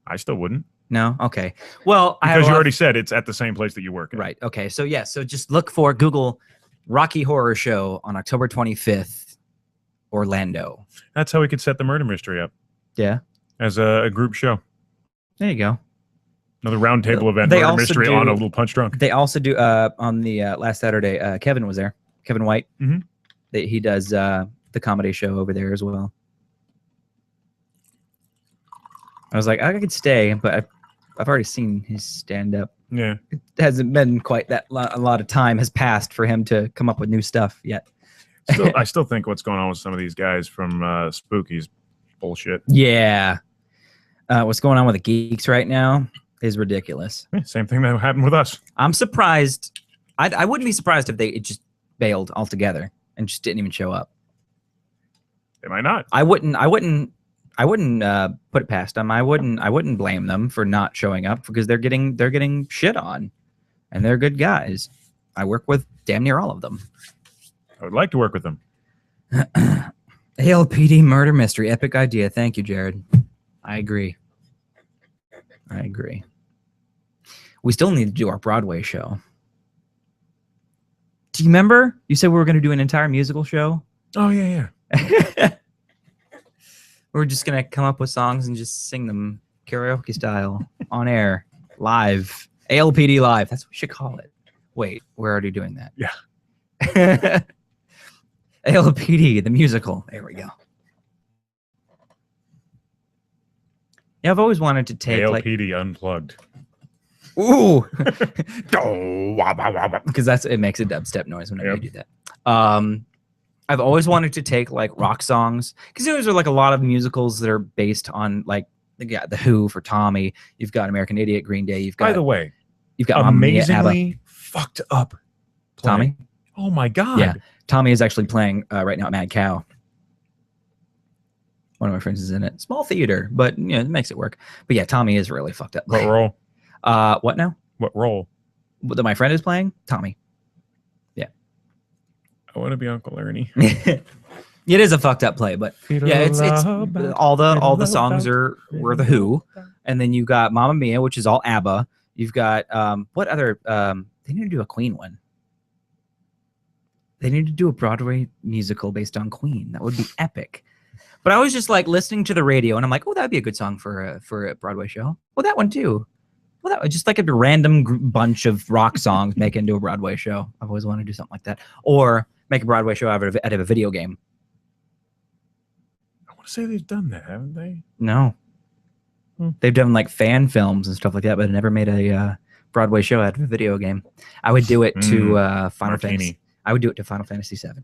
I still wouldn't. No? Okay. Well, because you already said it's at the same place that you work at. Right. Okay. So, yeah. So just look for Google Rocky Horror Show on October 25th, Orlando. That's how we could set the murder mystery up. Yeah. As a group show. There you go. Another roundtable event, murder mystery on a little punch drunk. They also do on the last Saturday. Kevin was there. Kevin White. Mm-hmm. He does the comedy show over there as well. I was like, I could stay, but I've already seen his stand up. Yeah, it hasn't been quite that a lot of time has passed for him to come up with new stuff yet. I still think what's going on with some of these guys from Spooky's bullshit. Yeah, what's going on with the geeks right now is ridiculous. Yeah, same thing that happened with us. I'm surprised. I wouldn't be surprised if they just bailed altogether and just didn't even show up. They might not. I wouldn't put it past them. I wouldn't blame them for not showing up because they're getting shit on, and they're good guys. I work with damn near all of them. I would like to work with them. ALPD murder mystery, epic idea. Thank you, Jared. I agree. We still need to do our Broadway show. Do you remember? You said we were going to do an entire musical show? Oh, yeah. We're just going to come up with songs and just sing them karaoke style on air, live. ALPD live. That's what we should call it. Wait, we're already doing that. Yeah. ALPD, the musical. There we go. Yeah, I've always wanted to take ALPD unplugged. Ooh, because it makes a dubstep noise whenever you do that. I've always wanted to take like rock songs because those are like a lot of musicals that are based on like the Who for Tommy. You've got American Idiot, Green Day. You've got. By the way, you've got amazingly fucked up Tommy. Oh my god! Yeah, Tommy is actually playing right now at Mad Cow. One of my friends is in it. Small theater, but you know, it makes it work. But yeah, Tommy is really fucked up. What role? What now? What role? That my friend is playing? Tommy. Yeah. I want to be Uncle Ernie. It is a fucked up play, but yeah, it's all the songs were the Who, and then you got Mamma Mia, which is all ABBA. You've got what other? They need to do a Queen one. They need to do a Broadway musical based on Queen. That would be epic. But I was just like listening to the radio, and I'm like, oh, that'd be a good song for a Broadway show. Well, that one too. Well, that was just like a random bunch of rock songs make into a Broadway show. I've always wanted to do something like that, or make a Broadway show out of a video game. I want to say they've done that, haven't they? No. They've done like fan films and stuff like that, but never made a Broadway show out of a video game. I would do it to Final Fantasy. I would do it to Final Fantasy VII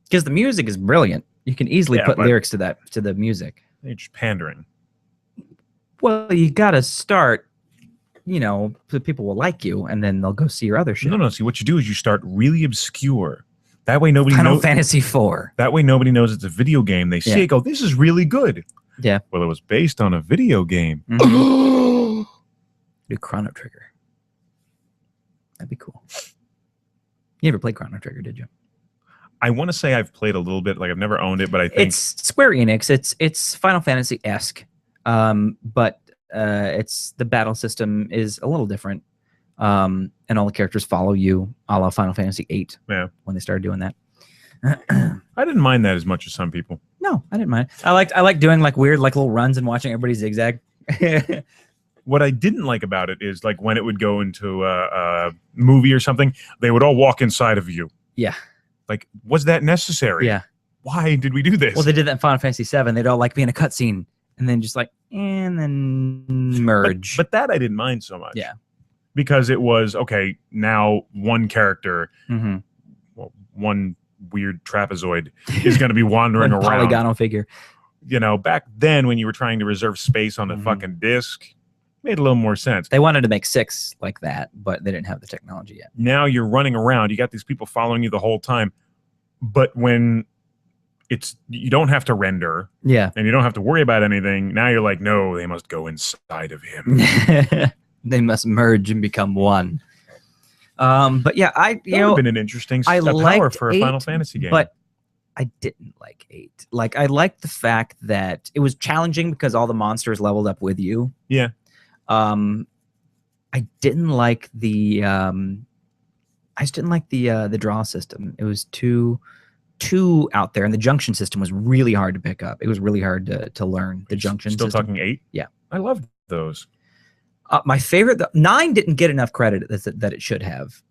because the music is brilliant. You can easily put lyrics to the music. They're just pandering. Well, you got to start, so people will like you, and then they'll go see your other shit. No. See, what you do is you start really obscure. That way, nobody knows. Final Fantasy IV. That way, nobody knows it's a video game. They see it, go, "This is really good." Yeah. Well, it was based on a video game. Mm-hmm. Do Chrono Trigger. That'd be cool. You ever played Chrono Trigger? Did you? I want to say I've played a little bit. Like I've never owned it, but I think It's Square Enix. It's Final Fantasy-esque, but it's the battle system is a little different, and all the characters follow you, a la Final Fantasy VIII. Yeah. When they started doing that. I didn't mind that as much as some people. No, I didn't mind. I like doing like weird like little runs and watching everybody zigzag. What I didn't like about it is like when it would go into a movie or something, they would all walk inside of you. Yeah. Like, was that necessary? Yeah. Why did we do this? Well, they did that in Final Fantasy VII. They'd all like be in a cutscene and then just like and then merge. But that I didn't mind so much. Yeah. Because it was okay. Now one character, Mm-hmm. well, one weird trapezoid is going to be wandering around. Polygonal figure. You know, back then when you were trying to reserve space on the fucking disc, made a little more sense. They wanted to make 6 like that, but they didn't have the technology yet. Now you're running around. You got these people following you the whole time. But when you don't have to render, Yeah. and you don't have to worry about anything. Now you're like, no, they must go inside of him. They must merge and become one. But yeah, That would have been an interesting I power liked for a 8, Final Fantasy game. But I didn't like 8. Like I liked the fact that it was challenging because all the monsters leveled up with you. Yeah. I didn't like the I just didn't like the draw system. It was too out there, and the junction system was really hard to pick up. It was really hard to learn the junction Still system. talking 8? Yeah. I loved those. My favorite, 9 didn't get enough credit that it should have.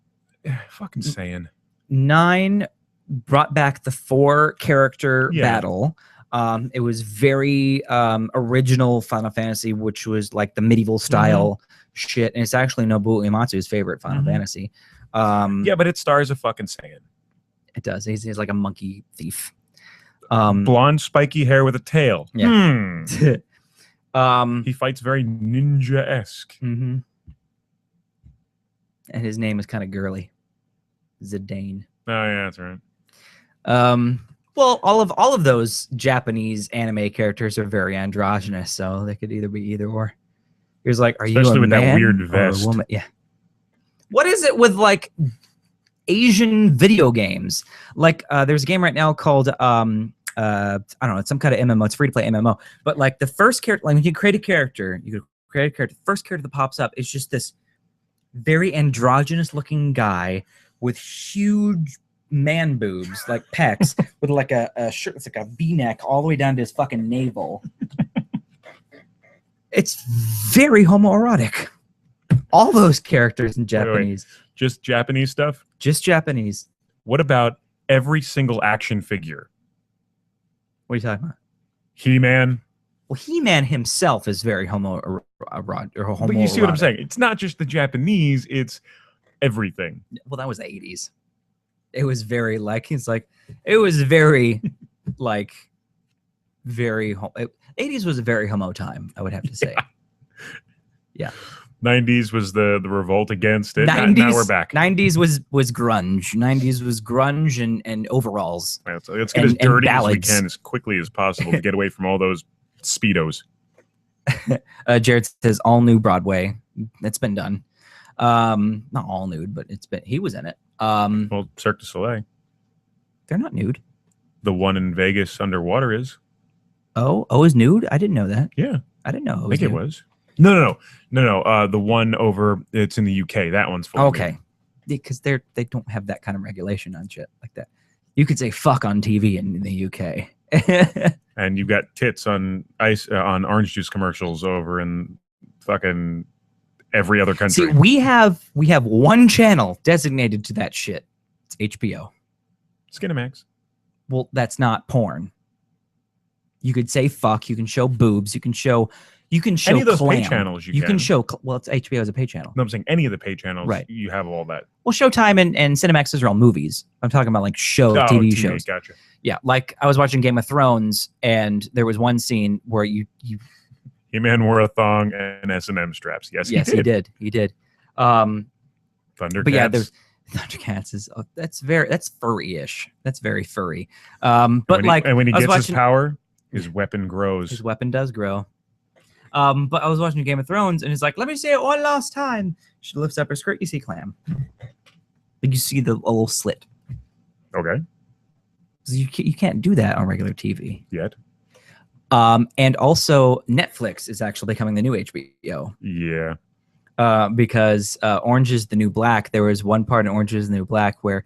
Fucking saying. 9 brought back the 4-character Yeah. battle. It was very original Final Fantasy, which was like the medieval style shit. And it's actually Nobuo Uematsu's favorite Final Fantasy. Yeah, but it stars a fucking Saiyan. It does. He's like a monkey thief. Blonde, spiky hair with a tail. Yeah. He fights very ninja-esque. And his name is kind of girly. Zidane. Oh, yeah, that's right. Well, all of those Japanese anime characters are very androgynous, so they could either be either or. He was like, "Are Especially you a with that man weird or a vest." woman?" Yeah. What is it with like Asian video games? Like, there's a game right now called I don't know, it's some kind of MMO. It's free to play MMO. But like the first character, like when you create a character, the first character that pops up is just this very androgynous looking guy with huge man boobs, like pecs, with like a shirt that's like a V-neck all the way down to his fucking navel. It's very homoerotic. All those characters in Japanese. Just Japanese stuff? Just Japanese. What about every single action figure? What are you talking about? He-Man. Well, He-Man himself is very homoerotic. But you see what I'm saying? It's not just the Japanese, it's everything. Well, that was the 80s. It was very like, it was very like, very, 80s was a very homo time, I would have to say. Yeah. 90s was the revolt against it. Now we're back. 90s was grunge. 90s was grunge and overalls. Right, so let's get as dirty as we ballads. can as quickly as possible to get away from all those Speedos. Jared says all new Broadway. It's been done. Not all nude, but he was in it. Well, Cirque du Soleil. They're not nude. The one in Vegas underwater is. Oh, is nude? I didn't know that. Yeah. I didn't know. I think it was. No. The one over, it's in the UK. That one's full. Okay. Because they don't have that kind of regulation on shit like that. You could say fuck on TV in the UK. And you've got tits on on orange juice commercials over in fucking every other country. See, we have one channel designated to that shit. It's HBO. Skinamax. Well, that's not porn. You could say fuck. You can show boobs. You can show Any of those clam. pay channels You can show. Well, it's HBO as a pay channel. No, I'm saying any of the pay channels. Right. You have all that. Well, Showtime and Cinemax are all movies. I'm talking about like TV shows. Gotcha. Yeah, like I was watching Game of Thrones, and there was one scene where you He-Man wore a thong and S&M straps. Yes, he did. Thundercats. But yeah, there's Thundercats is that's furry-ish. That's very furry. But when he I was gets his power, his weapon grows. His weapon does grow. But I was watching Game of Thrones, and it's like, let me say it one last time. She lifts up her skirt, you see clam. Like you see the little slit. Okay. You can't do that on regular TV. Yet. And also Netflix is actually becoming the new HBO. Yeah. Because Orange is the New Black, there was one part in Orange is the New Black where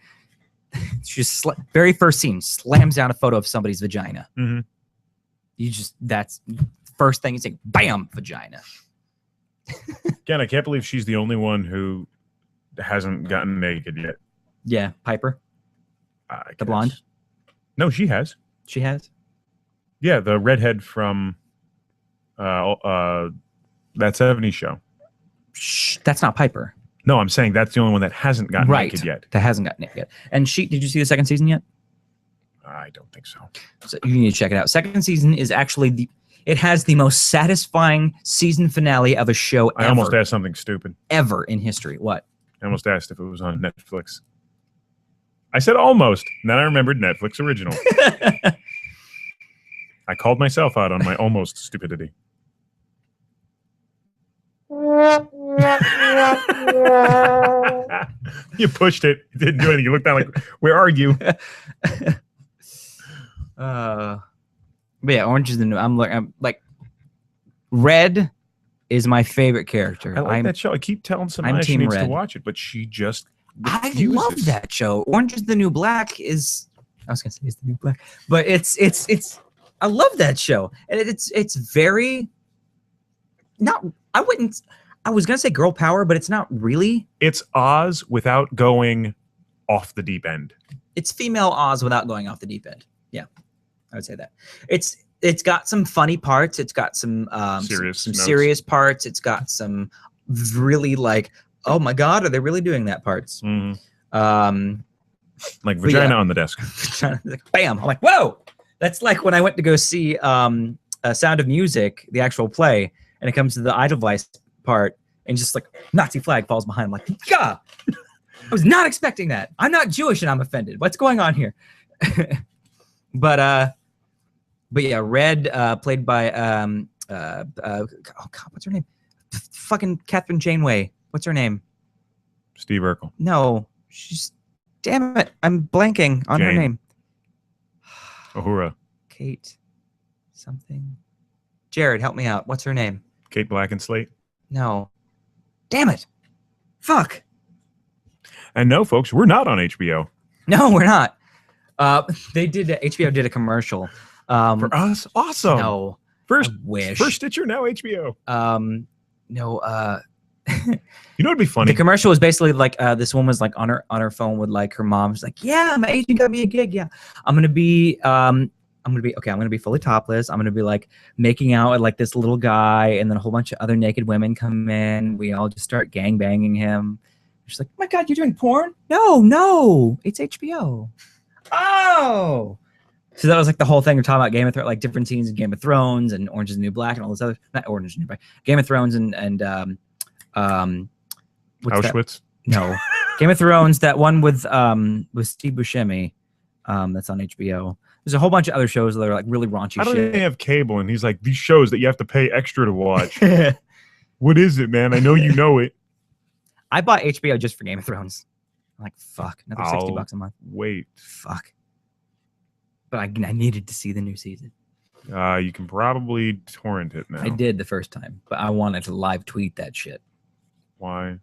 she just very first scene slams down a photo of somebody's vagina. Mm-hmm. That's first thing you say, bam, vagina. Again, I can't believe she's the only one who hasn't gotten naked yet. Yeah, Piper, the blonde. No, she has. She has. Yeah, the redhead from that 70s show. Shh, that's not Piper. No, I'm saying that's the only one that hasn't gotten naked yet. That hasn't gotten naked yet. And did you see the second season yet? I don't think so. So you need to check it out. Second season is actually it has the most satisfying season finale of a show ever. I almost asked something stupid. Ever in history. What? I almost asked if it was on Netflix. I said almost. And then I remembered Netflix original. I called myself out on my almost stupidity. You pushed it. It didn't do anything. You looked down like, where are you? But yeah, Orange is the New. I'm like, Red is my favorite character. I like that show. I keep telling Samaya she needs to watch it, but she just refuses. I love that show. Orange is the New Black is. I was gonna say it's the New Black, but it's. I love that show, and it's very. Not. I wouldn't. I was gonna say girl power, but it's not really. It's Oz without going off the deep end. It's female Oz without going off the deep end. Yeah, I would say that. It's got some funny parts. It's got some serious parts. It's got some really like, oh my god, are they really doing that parts? Mm-hmm. Like vagina on the desk. Bam! I'm like, whoa! That's like when I went to go see Sound of Music, the actual play, and it comes to the Edelweiss part, and just like Nazi flag falls behind. I'm like, God, I was not expecting that. I'm not Jewish and I'm offended. What's going on here? But yeah, Red, played by oh God, what's her name? Fucking Catherine Janeway. What's her name? Steve Urkel. No, she's. Damn it, I'm blanking on her name. Uhura. Kate, something. Jared, help me out. What's her name? Kate Blackenslate. No. Damn it. Fuck. And no, folks, we're not on HBO. No, we're not. HBO did a commercial. For us? Awesome. No. First Stitcher, now HBO. No. You know what'd be funny? The commercial was basically like this woman was like on her phone with like her mom. She's like, yeah, my agent got me a gig. Yeah, I'm gonna be fully topless. I'm gonna be like making out with like this little guy, and then a whole bunch of other naked women come in. We all just start gangbanging him. She's like, oh my God, you're doing porn? No, it's HBO. Oh. So that was like the whole thing. We're talking about Game of Thrones, like different scenes in Game of Thrones and Orange is the New Black and all this other, not Orange is the New Black, Game of Thrones and Auschwitz. No, Game of Thrones. That one with Steve Buscemi, that's on HBO. There's a whole bunch of other shows that are like really raunchy. How do shit. they have cable? And he's like, these shows that you have to pay extra to watch. What is it, man? I know you know it. I bought HBO just for Game of Thrones. I'm like, fuck, another $60 a month. Wait, fuck. But I needed to see the new season. You can probably torrent it now. I did the first time, but I wanted to live tweet that shit. Why?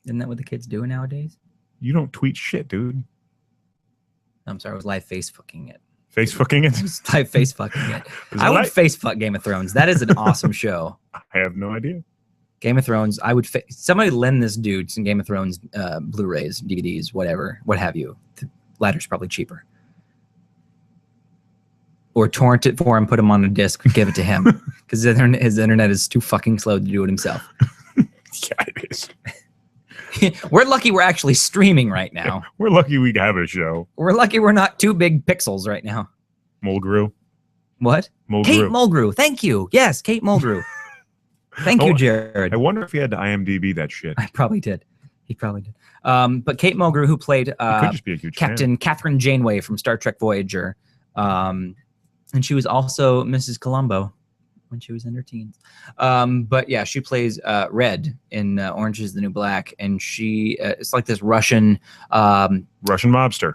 Isn't that what the kids do nowadays? You don't tweet shit, dude. I'm sorry, I was live face fucking it. Face fucking it? Live face fucking it. I would face fuck Game of Thrones. That is an awesome show. I have no idea. Game of Thrones, I would somebody lend this dude some Game of Thrones Blu-rays, DVDs, whatever, what have you. The latter's probably cheaper. Or torrent it for him, put him on a disc, give it to him. Because his internet is too fucking slow to do it himself. Yeah, it is. We're lucky we're actually streaming right now. We're lucky we have a show. We're lucky we're not two big pixels right now. Mulgrew. What? Mulgrew. Kate Mulgrew. Thank you. Yes, Kate Mulgrew. Thank you, Jared. I wonder if he had to IMDb that shit. I probably did. He probably did. But Kate Mulgrew, who played could just be a huge Captain Catherine Janeway from Star Trek Voyager, and she was also Mrs. Columbo when she was in her teens. But yeah, she plays Red in Orange is the New Black, and she it's like this Russian mobster.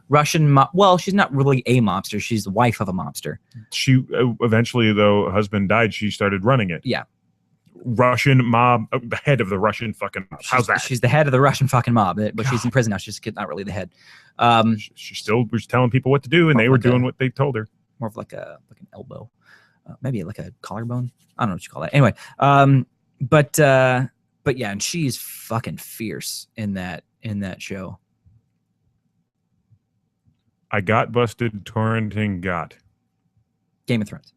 Well, she's not really a mobster. She's the wife of a mobster. She eventually, though her husband died, she started running it. Yeah. Russian mob, the head of the Russian fucking mob. How's that? She's the head of the Russian fucking mob, but she's in prison now. She's not really the head. She still was telling people what to do, and they were doing what they told her. More of like an elbow, maybe like a collarbone. I don't know what you call that. Anyway, but yeah, and she's fucking fierce in that show. I got busted torrenting Game of Thrones.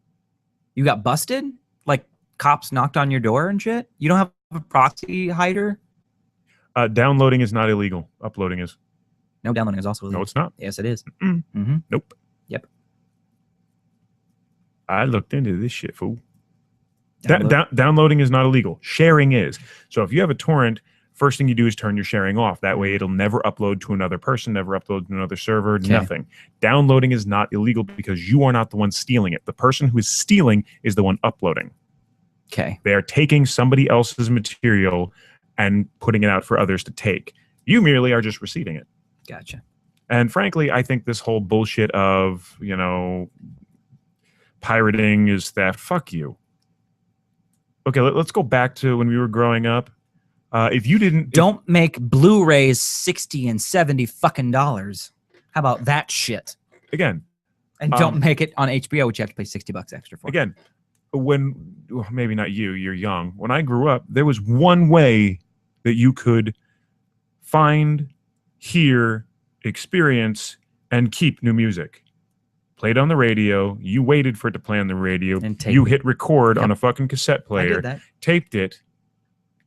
You got busted? Like cops knocked on your door and shit? You don't have a proxy hider? Downloading is not illegal. Uploading is. No, downloading is also illegal. No, it's not. Yes, it is. Mm-hmm. Nope. Yep. I looked into this shit, fool. Downloading is not illegal. Sharing is. So if you have a torrent, first thing you do is turn your sharing off. That way it'll never upload to another person, never upload to another server, nothing. Downloading is not illegal because you are not the one stealing it. The person who is stealing is the one uploading. Okay. They are taking somebody else's material and putting it out for others to take. You merely are just receiving it. Gotcha. And frankly, I think this whole bullshit of, pirating is theft. Fuck you. Okay, let's go back to when we were growing up. If you don't make Blu-rays $60 and $70 fucking dollars. How about that shit? Again. And don't make it on HBO, which you have to pay $60 extra for. Again, maybe not you, you're young. When I grew up, there was one way that you could find, hear, experience, and keep new music. Played on the radio. You waited for it to play on the radio. You hit record on a fucking cassette player. Taped it.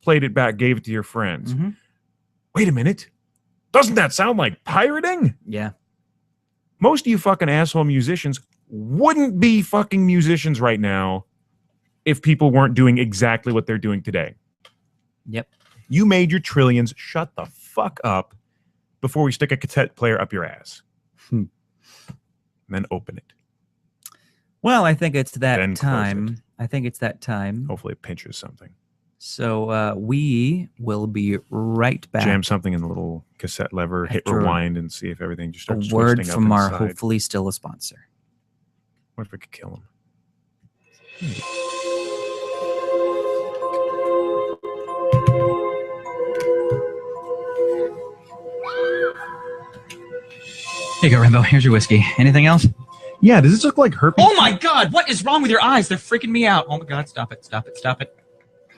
Played it back. Gave it to your friends. Mm-hmm. Wait a minute. Doesn't that sound like pirating? Yeah. Most of you fucking asshole musicians wouldn't be fucking musicians right now if people weren't doing exactly what they're doing today. Yep. You made your trillions. Shut the fuck up before we stick a cassette player up your ass. And then open it. Well, I think it's that then time. I think it's that time. Hopefully it pinches something. So we will be right back. Jam something in the little cassette lever, hit rewind, and see if everything just starts twisting up. A word from our inside. hopefully still a sponsor. What if we could kill him? Here you go, Rambo. Here's your whiskey. Anything else? Yeah, does this look like herpes? Oh my God, what is wrong with your eyes? They're freaking me out. Oh my God, stop it, stop it, stop it.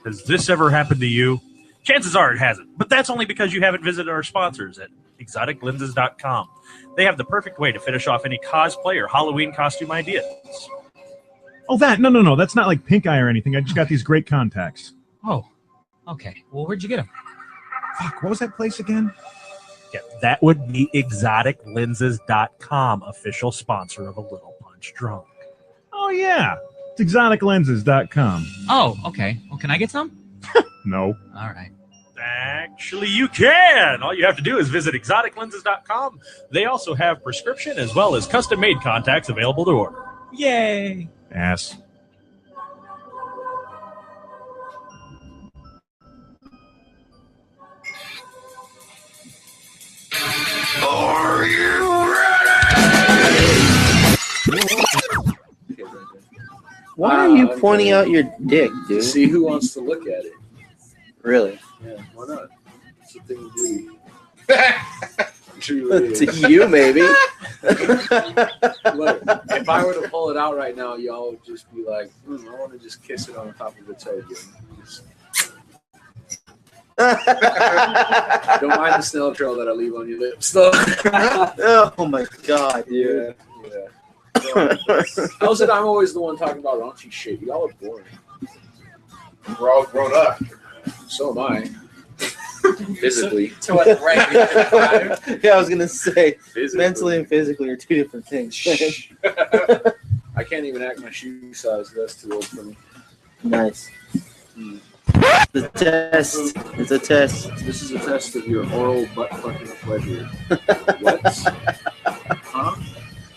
Has this ever happened to you? Chances are it hasn't, but that's only because you haven't visited our sponsors at exoticlenses.com. They have the perfect way to finish off any cosplay or Halloween costume ideas. Oh, that? No. That's not like pink eye or anything. I just got these great contacts. Oh, okay. Well, where'd you get them? Fuck, what was that place again? Yeah, that would be exoticlenses.com, official sponsor of A Little Punch Drunk. Oh, yeah. It's exoticlenses.com. Oh, okay. Well, can I get some? No. All right. Actually, you can. All you have to do is visit exoticlenses.com. They also have prescription as well as custom-made contacts available to order. Yay. Ass. Are you ready? Why are you pointing out your dick, dude? See who wants to look at it. Really? Yeah, why not? It's a thing to do. To you, maybe. Look, if I were to pull it out right now, y'all would just be like, I want to just kiss it on the top of its head. Don't mind the snail trail that I leave on your lips, though. Oh my God, dude. Yeah. How's it? I'm always the one talking about raunchy shit. Y'all are boring. We're all grown up. So am I. Physically. So what, right? Yeah, I was gonna say, mentally and physically are two different things. I can't even act my shoe size. That's too old for me. Nice. The test. It's a test. This is a test of your oral butt fucking pleasure. What? Huh?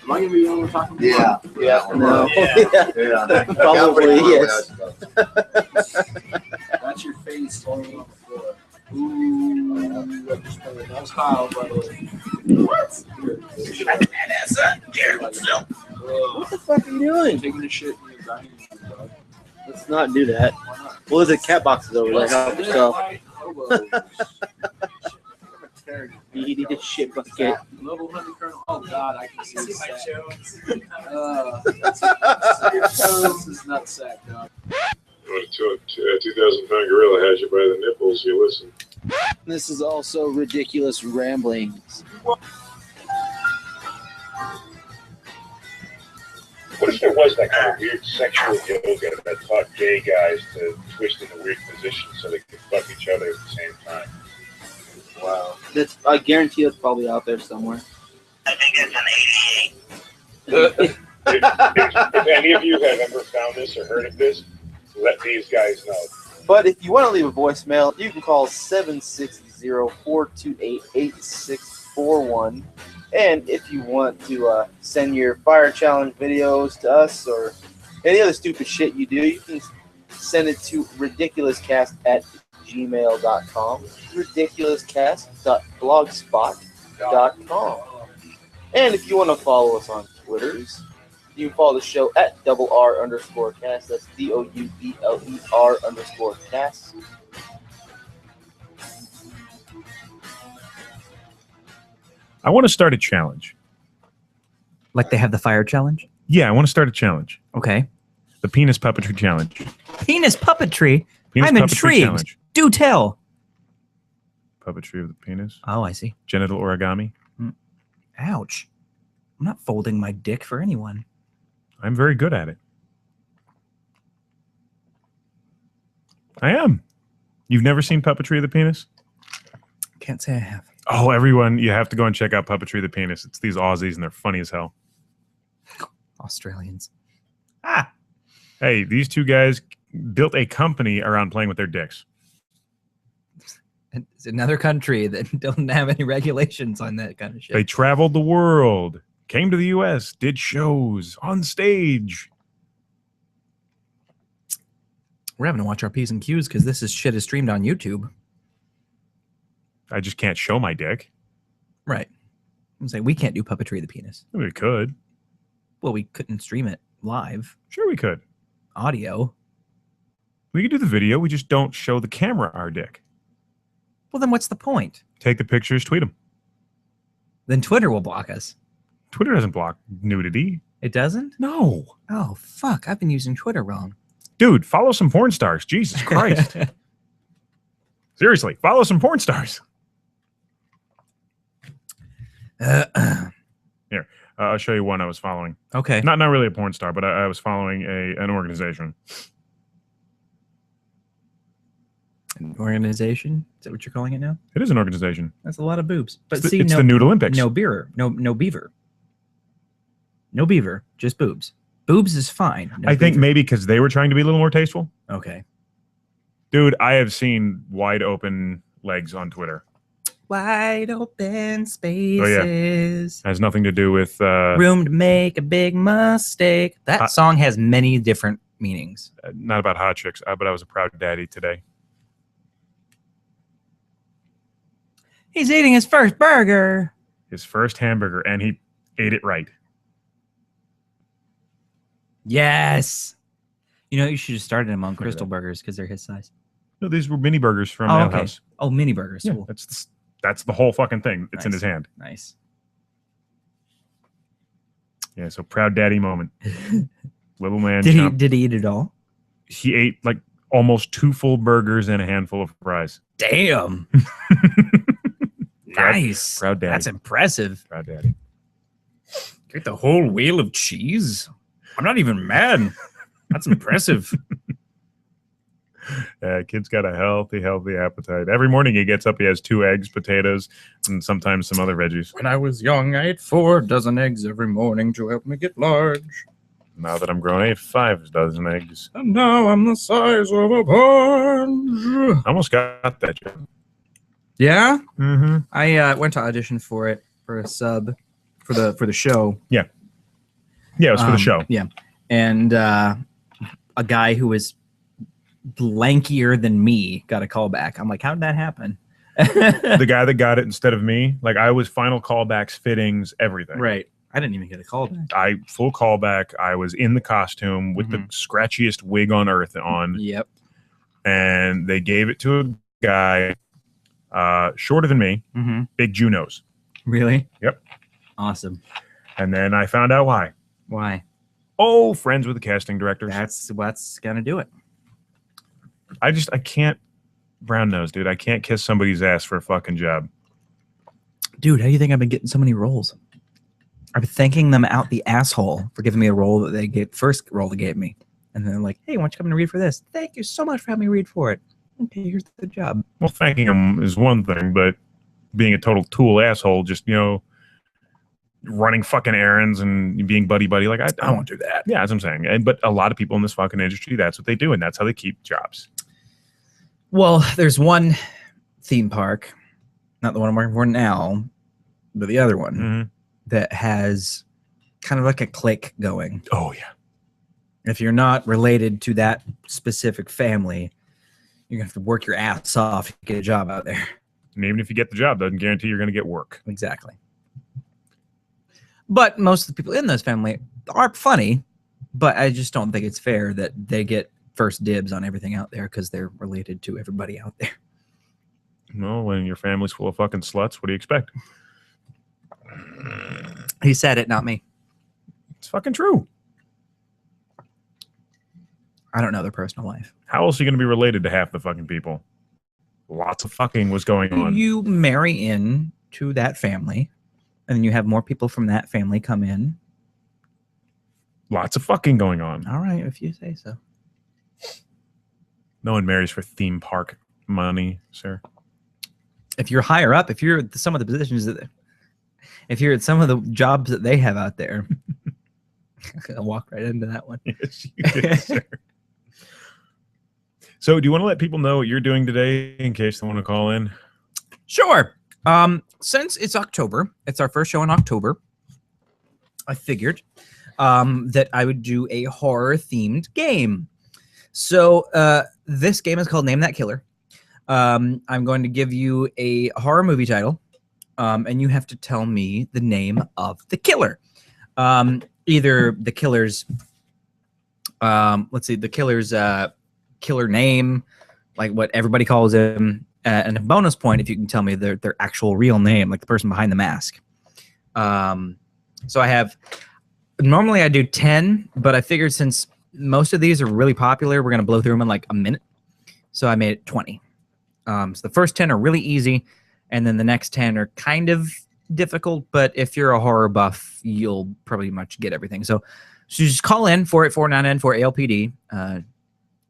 Am I gonna be the one we're talking about? Yeah. No. Yeah. Probably yes. That's your face falling on the floor. Ooh, that was Kyle, by the way. What the fuck are you doing? Taking a shit in your dining room, dog. Let's not do that. Well, there's a cat boxes over there. Help yourself. You need a shit bucket. Little honey kernel. Oh God, I can see this. This is not sack, dog. When a 2,000-pound gorilla has you by the nipples, you listen. This is also ridiculous ramblings. What if there was that kind of weird sexual yoga that taught gay guys to twist into weird positions so they could fuck each other at the same time? Wow. I guarantee it's probably out there somewhere. I think it's an 88. If any of you have ever found this or heard of this, let these guys know. But if you want to leave a voicemail, you can call 760-428-8641. And if you want to send your fire challenge videos to us or any other stupid shit you do, you can send it to ridiculouscast@gmail.com, ridiculouscast.blogspot.com. And if you want to follow us on Twitters, you can follow the show at @R_cast. That's DOUBLER_cast. I want to start a challenge. Like they have the fire challenge? Yeah, I want to start a challenge. Okay. The penis puppetry challenge. Penis puppetry? Penis I'm puppetry intrigued. challenge. Do tell. Puppetry of the penis. Oh, I see. Genital origami. Ouch. I'm not folding my dick for anyone. I'm very good at it. I am. You've never seen Puppetry of the Penis? Can't say I have. Oh, everyone, you have to go and check out Puppetry of the Penis. It's these Aussies, and they're funny as hell. Australians. Hey, these two guys built a company around playing with their dicks. It's another country that don't have any regulations on that kind of shit. They traveled the world, came to the U.S., did shows on stage. We're having to watch our P's and Q's because this shit is streamed on YouTube. I just can't show my dick. Right. I'm saying we can't do Puppetry of the Penis. We could. Well, we couldn't stream it live. Sure we could. Audio. We could do the video. We just don't show the camera our dick. Well, then what's the point? Take the pictures, tweet them. Then Twitter will block us. Twitter doesn't block nudity. It doesn't? No. Oh, fuck. I've been using Twitter wrong. Dude, follow some porn stars. Jesus Christ. Seriously, follow some porn stars. Here, I'll show you one I was following. Okay. Not really a porn star, but I was following an organization. An organization? Is that what you're calling it now? It is an organization. That's a lot of boobs. But It's the Nude Olympics. No beaver. No beaver. No beaver. Just boobs. Boobs is fine. No I think beaver. maybe because they were trying to be a little more tasteful. Okay. Dude, I have seen wide open legs on Twitter. Wide open spaces. Has nothing to do with Room to make a big mistake. That song has many different meanings. Not about hot chicks, but I was a proud daddy today. He's eating his first burger. His first hamburger, and he ate it right. Yes. You know, you should have started him on Crystal Burgers because they're his size. No, these were mini burgers from Ale House. Oh, mini burgers. Yeah, Cool. that's the whole fucking thing. It's in Nice. his hand. Nice. Yeah, so proud daddy moment. Little man. Did he eat it all? He ate like almost 2 full burgers and a handful of fries. Damn. Nice. Proud daddy. That's impressive. Proud daddy. Get the whole wheel of cheese. I'm not even mad. That's impressive. Yeah, kid's got a healthy appetite. Every morning he gets up, he has 2 eggs, potatoes, and sometimes some other veggies. When I was young, I ate 4 dozen eggs every morning to help me get large. Now that I'm grown, I ate 5 dozen eggs. And now I'm the size of a punch. Almost got that job. Yeah? Mm-hmm. I went to audition for it for a sub for the show. Yeah. Yeah, it was for the show. Yeah. And a guy who was lankier than me got a call back. I'm like, how did that happen? The guy that got it instead of me, like I was final callbacks, fittings, everything. Right. I didn't even get a call back. I full callback. I was in the costume with the scratchiest wig on earth on. Yep. And they gave it to a guy shorter than me, big Junos. Really? Yep. Awesome. And then I found out why. Why? Oh, friends with the casting directors. That's what's gonna do it. I can't, brown nose, dude. I can't kiss somebody's ass for a fucking job. Dude, how do you think I've been getting so many roles? I've been thanking them out the asshole for giving me a role that they gave, first role they gave me. And then they're like, hey, why don't you come and read for this? Thank you so much for having me read for it. Okay, here's the job. Well, thanking them is one thing, but being a total tool asshole, just, running fucking errands and being buddy-buddy, like, I won't do that. Yeah, that's what I'm saying. But a lot of people in this fucking industry, that's what they do, and that's how they keep jobs. Well, there's one theme park, not the one I'm working for now, but the other one that has kind of like a clique going. Oh, yeah. If you're not related to that specific family, you're going to have to work your ass off to get a job out there. And even if you get the job, doesn't guarantee you're going to get work. Exactly. But most of the people in this family are funny, but I just don't think it's fair that they get first dibs on everything out there because they're related to everybody out there. No, when your family's full of fucking sluts, what do you expect? He said it, not me. It's fucking true. I don't know their personal life. How else are you going to be related to half the fucking people? Lots of fucking was going on. You marry in to that family, and then you have more people from that family come in. Lots of fucking going on. All right, if you say so. No one marries for theme park money, sir. If you're higher up, if you're at some of the positions if you're at some of the jobs that they have out there, I'll walk right into that one. Yes, you did, sir. So do you want to let people know what you're doing today in case they want to call in? Sure. Since it's October, it's our first show in October, I figured that I would do a horror-themed game. So this game is called Name That Killer. I'm going to give you a horror movie title, and you have to tell me the name of the killer. Either the killer's, the killer's killer name, like what everybody calls him, and a bonus point if you can tell me their actual real name, like the person behind the mask. So I have, normally I do 10, but I figured since most of these are really popular, we're going to blow through them in like a minute. So I made it 20. So the first 10 are really easy, and then the next 10 are kind of difficult, but if you're a horror buff, you'll probably much get everything. So just call in 484-994-ALPD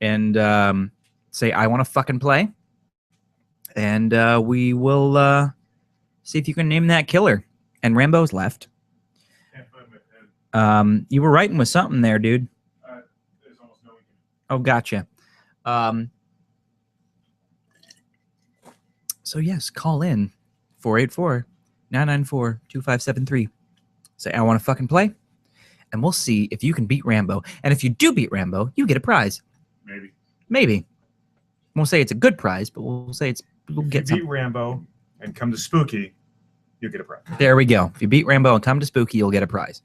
and say, I want to fucking play. And we will see if you can name that killer. And Rambo's left. You were writing with something there, dude. Oh, gotcha. So yes, call in 484-994-2573. Say, I want to fucking play. And we'll see if you can beat Rambo. And if you do beat Rambo, you get a prize. Maybe. We'll say it's a good prize, but we'll say we'll get something. Beat Rambo and come to Spooky, you get a prize. There we go. If you beat Rambo and come to Spooky, you'll get a prize.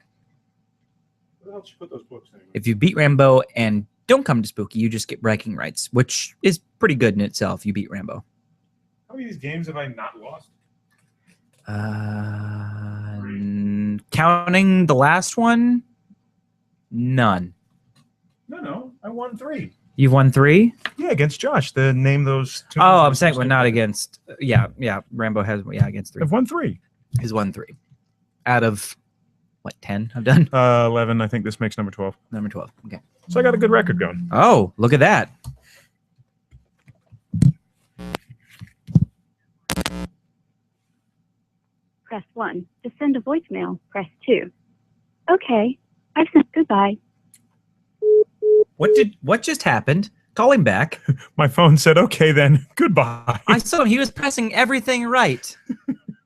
Where else you put those books anyway? If you beat Rambo and don't come to Spooky, you just get bragging rights, which is pretty good in itself. You beat Rambo. How many of these games have I not lost? Counting the last one, none. No, I won 3. You've won 3? Yeah, against Josh. Name those 2. Oh, I'm saying, well, not against. Yeah. Rambo has, against 3. I've won 3. He's won 3 out of what, 10 I've done? 11. I think this makes number 12. Number 12. Okay. So I got a good record going. Oh, look at that. Press 1. To send a voicemail, press 2. Okay, I've sent goodbye. What just happened? Call him back. My phone said, okay, then, goodbye. I saw him. He was pressing everything right.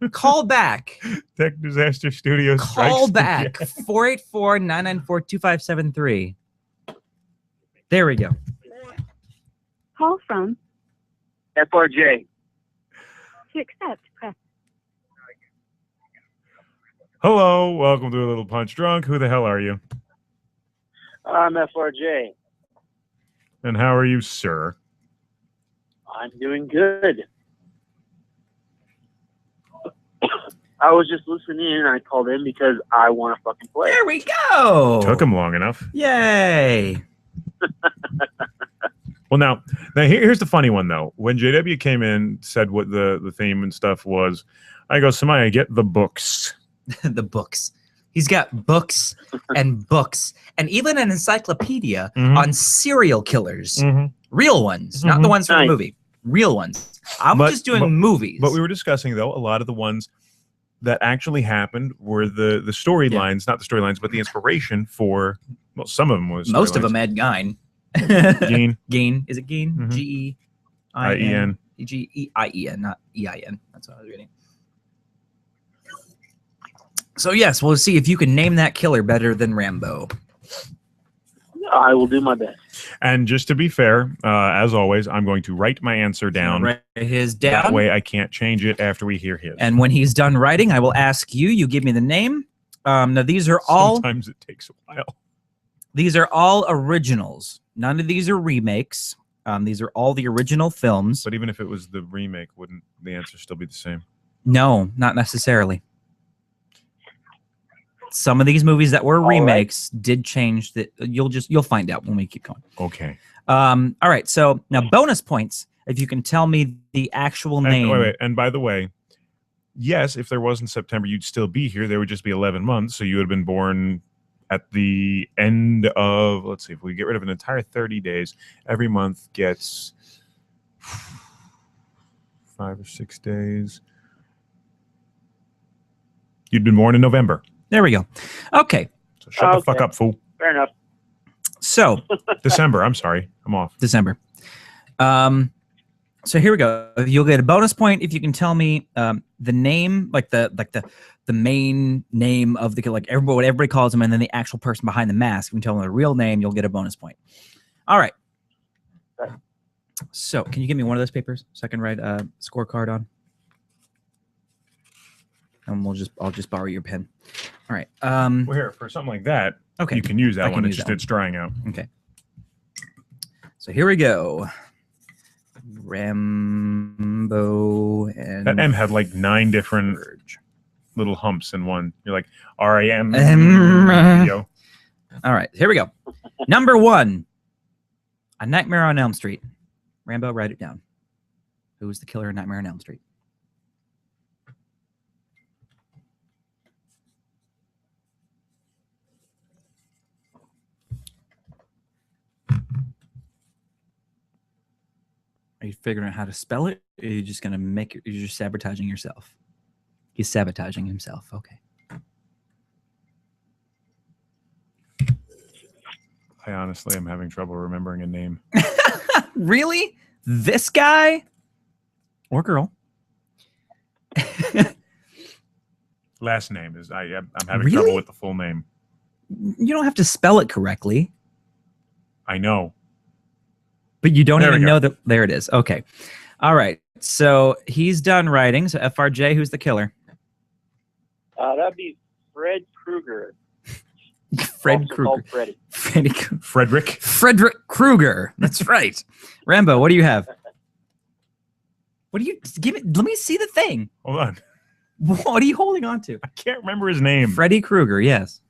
Call back. Tech Disaster Studios. Call strikes back. again. 484-994-2573. There we go. Call from FRJ. to accept, press. Hello, welcome to A Little Punch Drunk. Who the hell are you? I'm FRJ. And how are you, sir? I'm doing good. I was just listening and I called in because I want to fucking play. There we go. Took him long enough. Yay. Well, now here's the funny one, though. When JW came in, said what the theme and stuff was, I go, Samaya, get the books. The books. He's got books and books and even an encyclopedia on serial killers. Real ones, not the ones from the movie. Real ones. I'm just doing movies. But we were discussing, though, a lot of the ones that actually happened were the storylines, not the storylines, but the inspiration for, well, some of them was most of them had Gein. Gein. Gein. Is it Gein? G-E-I-N. I-E-N. G-E-I-E-N, not E-I-N. That's what I was reading. So, yes, we'll see if you can name that killer better than Rambo. I will do my best. And just to be fair, as always, I'm going to write my answer down. Write his down. That way I can't change it after we hear his. And when he's done writing, I will ask you. You give me the name. Now, these are all... Sometimes it takes a while. These are all originals. None of these are remakes. These are all the original films. But even if it was the remake, wouldn't the answer still be the same? No, not necessarily. Some of these movies that were remakes did change. That you'll find out when we keep going. Okay. All right. So now bonus points if you can tell me the actual name. Wait. And by the way, yes, if there wasn't September, you'd still be here. There would just be 11 months. So you would have been born at the end of, let's see, if we get rid of an entire 30 days, every month gets 5 or 6 days. You'd been born in November. There we go. Okay. So shut the fuck up, fool. Fair enough. So December. I'm sorry. I'm off. December. So here we go. You'll get a bonus point if you can tell me the name, like the main name of the, like what everybody calls them, and then the actual person behind the mask. If you can tell them the real name, you'll get a bonus point. All right. So can you give me one of those papers so I can write a scorecard on? And I'll just borrow your pen. All right. Well, here, for something like that, okay, you can use that I one. can It's use just that it's drying out. Okay. So here we go. Rambo and that M had like 9 different little humps in one. You're like R-A-M. All right, here we go. Number 1, A Nightmare on Elm Street. Rambo, write it down. Who was the killer in Nightmare on Elm Street? Are you figuring out how to spell it? Or are you just gonna you're just sabotaging yourself? He's sabotaging himself. Okay. I honestly am having trouble remembering a name. Really? This guy? Or girl? Last name is I'm having trouble with the full name. You don't have to spell it correctly. I know. But you don't even know that. There it is. Okay. All right. So he's done writing. So FRJ, who's the killer? That'd be Fred Krueger. Fred Krueger. Frederick Krueger. That's right. Rambo, what do you have? What do you give it? Let me see the thing. Hold on. What are you holding on to? I can't remember his name. Freddy Krueger. Yes. I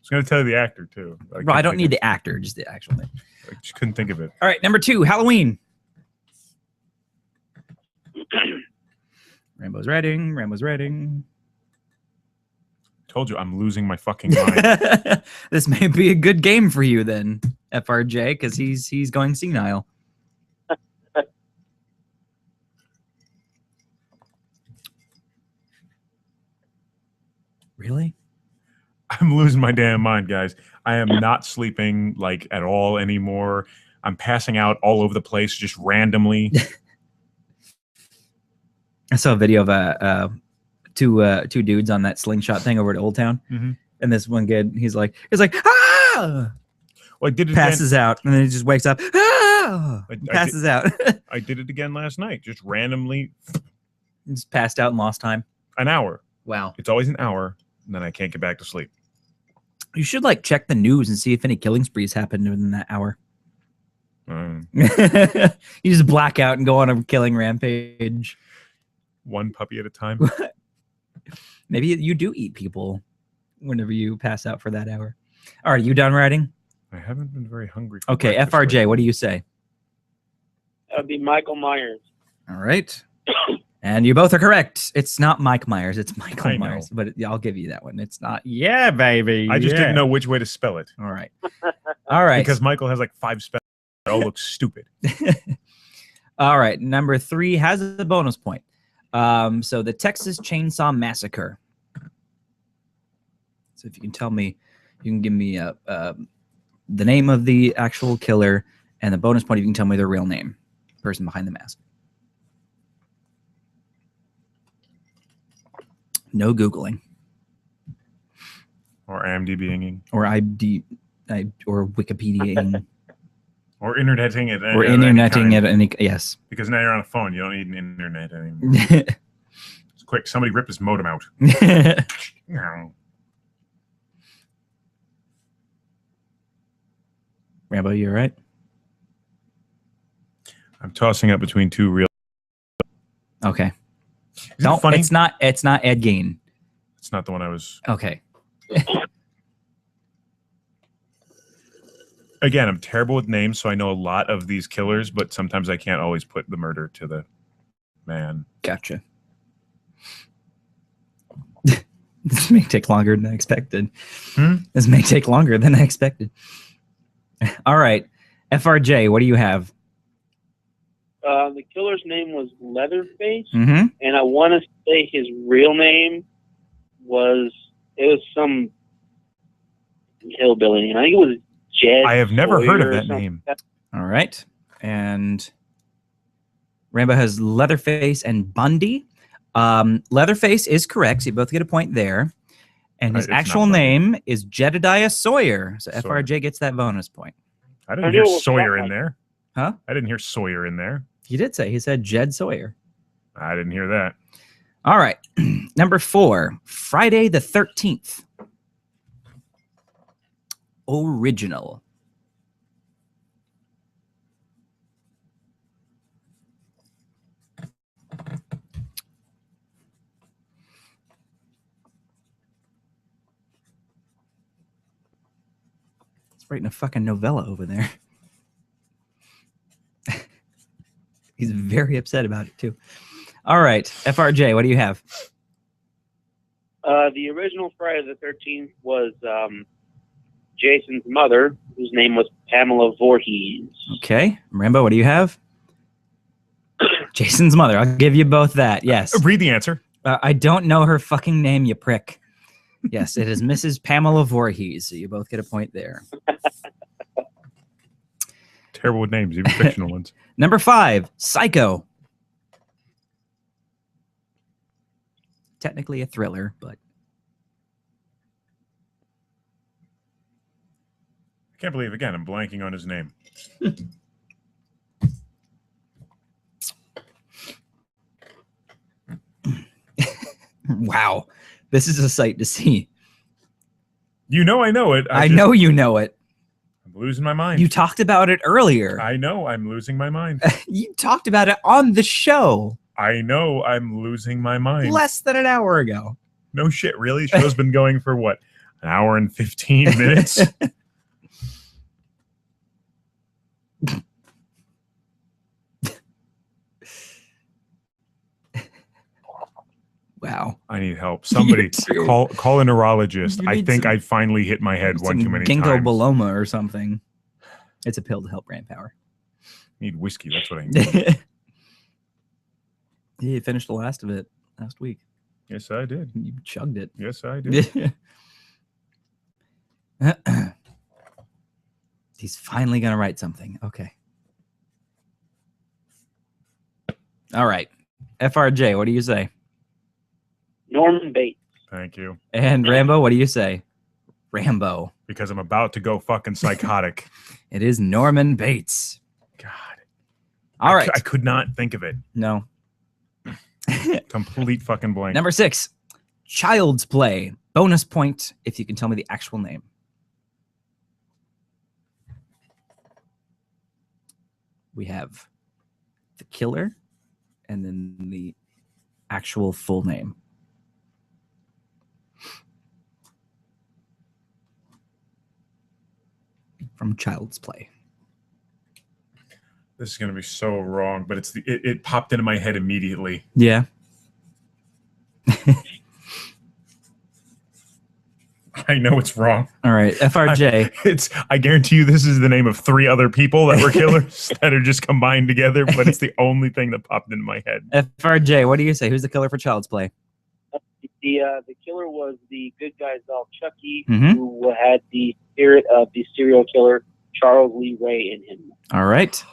was going to tell you the actor too. Well, I don't need the actor, just the actual name. I just couldn't think of it. All right, number 2, Halloween. Rambo's writing. Told you I'm losing my fucking mind. This may be a good game for you then, FRJ, because he's going senile. Really? I'm losing my damn mind, guys. I am not sleeping like at all anymore. I'm passing out all over the place just randomly. I saw a video of a two dudes on that slingshot thing over at Old Town, and this one kid, he's like, ah! Well, I did it passes again. out, and then he just wakes up, ah! Passes out. I did it again last night, just randomly. Just passed out and lost time. An hour. Wow. It's always an hour, and then I can't get back to sleep. You should like check the news and see if any killing sprees happened within that hour. You just black out and go on a killing rampage. One puppy at a time. Maybe you do eat people whenever you pass out for that hour. All right, you done writing? I haven't been very hungry. Okay, FRJ, what do you say? That would be Michael Myers. All right. And you both are correct. It's not Mike Myers. It's Michael Myers. But I'll give you that one. It's not. Yeah, baby. I just didn't know which way to spell it. All right. All right. Because Michael has like 5 spells. It all looks stupid. All right. Number 3 has a bonus point. So the Texas Chainsaw Massacre. So if you can tell me, you can give me the name of the actual killer and the bonus point if you can tell me their real name. Person behind the mask. No Googling. Or IMDbing. Or or Wikipedia. Or interneting it. Or interneting it. Any, yes. Because now you're on a phone. You don't need an internet anymore. Quick, somebody rip his modem out. Rambo, you all right? I'm tossing up between 2 real. Okay. No, it's not Ed Gein. It's not the one I was. Okay. Again, I'm terrible with names, so I know a lot of these killers, but sometimes I can't always put the murder to the man. Gotcha. This may take longer than I expected. This may take longer than I expected. All right. FRJ, what do you have? The killer's name was Leatherface, Mm-hmm. and I want to say his real name was some hillbilly name. I think it was Jed. I have never heard of Sawyer that name. All right. And Rambo has Leatherface and Bundy. Leatherface is correct. So you both get a point there. And his actual name is Jedediah Sawyer. So FRJ gets that bonus point. I didn't hear Sawyer in there. Huh? I didn't hear Sawyer in there. He did say. He said Jed Sawyer. I didn't hear that. All right. Number 4, Friday the 13th. Original. He's writing a fucking novella over there. He's very upset about it, too. All right. FRJ, what do you have? The original Friday the 13th was Jason's mother, whose name was Pamela Voorhees. Okay. Rambo, what do you have? Jason's mother. I'll give you both that. Yes. Read the answer. I don't know her fucking name, you prick. Yes, it is Mrs. Pamela Voorhees. So you both get a point there. Terrible with names, even fictional ones. Number 5, Psycho. Technically a thriller, but I can't believe, again, I'm blanking on his name. wow. This is a sight to see. You know I know it. I know you know it. I'm losing my mind. You talked about it earlier. I know I'm losing my mind. You talked about it on the show. I know I'm losing my mind. Less than an hour ago. No shit, really? Show's been going for what? An hour and 15 minutes? Wow. I need help. Somebody call a neurologist. I think I finally hit my head one too many ginkgo times. biloba or something. It's a pill to help brain power. Need whiskey. That's what I need. You finished the last of it last week. Yes, I did. You chugged it. Yes, I did. He's finally going to write something. Okay. All right. FRJ, what do you say? Norman Bates. Thank you. And Rambo, what do you say? Rambo. Because I'm about to go fucking psychotic. It is Norman Bates. God. All right. I could not think of it. No. Complete fucking blank. Number 6. Child's Play. Bonus point if you can tell me the actual name. We have the killer and then the actual full name. From Child's Play. This is going to be so wrong, but it popped into my head immediately. Yeah. I know it's wrong. All right, FRJ. I guarantee you this is the name of 3 other people that were killers that are just combined together, but it's the only thing that popped into my head. FRJ, what do you say? Who's the killer for Child's Play? The killer was the good guy's dog Chucky, Mhm. who had the spirit of the serial killer Charles Lee Ray in him. All right.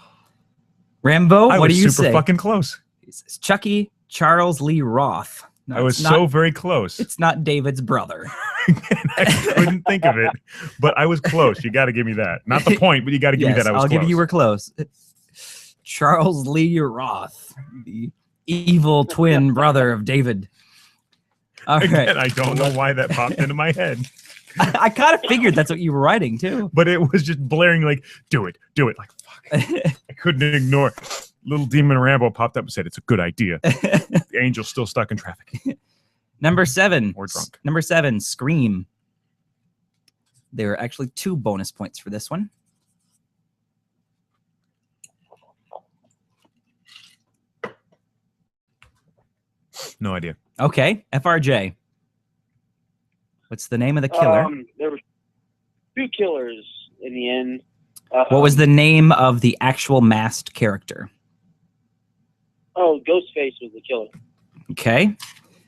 Rambo, I what was do you super say? fucking close. It's Chucky Charles Lee Roth. No, I was it's so not- very close. It's not David's brother. I couldn't think of it, but I was close. You got to give me that. Not the point, but you got to give me Yes, that I was I'll close. give you were close. Charles Lee Roth, the evil twin brother of David. All right. Again, I don't know why that popped into my head, I kind of figured that's what you were writing too. but it was just blaring like, do it. Like, fuck. I couldn't ignore. Little Demon Rambo popped up and said, it's a good idea. The angel's still stuck in traffic. Number 7. Or drunk. Number 7, Scream. There are actually 2 bonus points for this one. No idea. Okay, FRJ. What's the name of the killer? There were 2 killers in the end. What was the name of the actual masked character? Oh, Ghostface was the killer. Okay.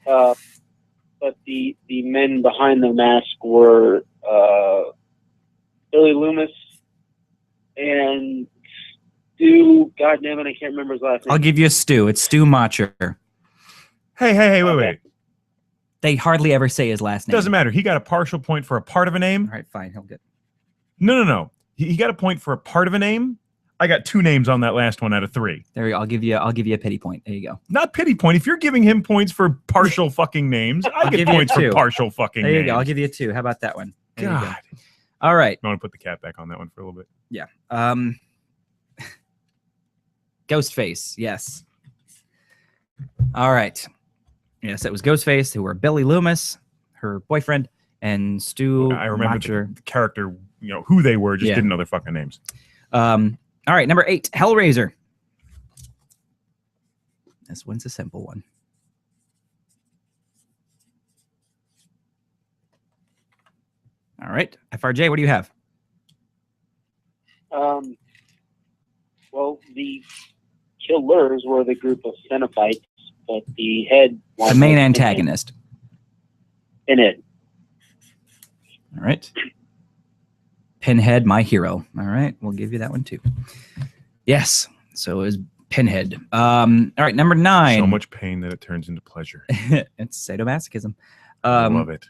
But the men behind the mask were Billy Loomis and Stu. God damn it, I can't remember his last name. I'll give you a Stu. It's Stu Macher. Hey, wait. They hardly ever say his last name. Doesn't matter. He got a partial point for a part of a name. All right, fine. He'll get. No. He got a point for a part of a name. I got 2 names on that last one out of 3. There we go. I'll give you a pity point. There you go. Not pity point. If you're giving him points for partial fucking names, I I'll get give you points 2. for partial fucking There you names. go. I'll give you a 2. How about that one? There you go. God. All right. I want to put the cat back on that one for a little bit. Yeah. Ghostface. Yes. All right. Yes, it was Ghostface, who were Billy Loomis, her boyfriend, and Stu I remember Macher. the character, who they were, just Yeah. didn't know their fucking names. All right, number 8, Hellraiser. This one's a simple one. All right, FRJ, what do you have? Well, the killers were the group of Cenobites, but the head The main antagonist. Pinhead. All right. Pinhead, my hero. All right, we'll give you that one too. Yes, so it was Pinhead. All right, number 9. So much pain that it turns into pleasure. It's sadomasochism. I love it.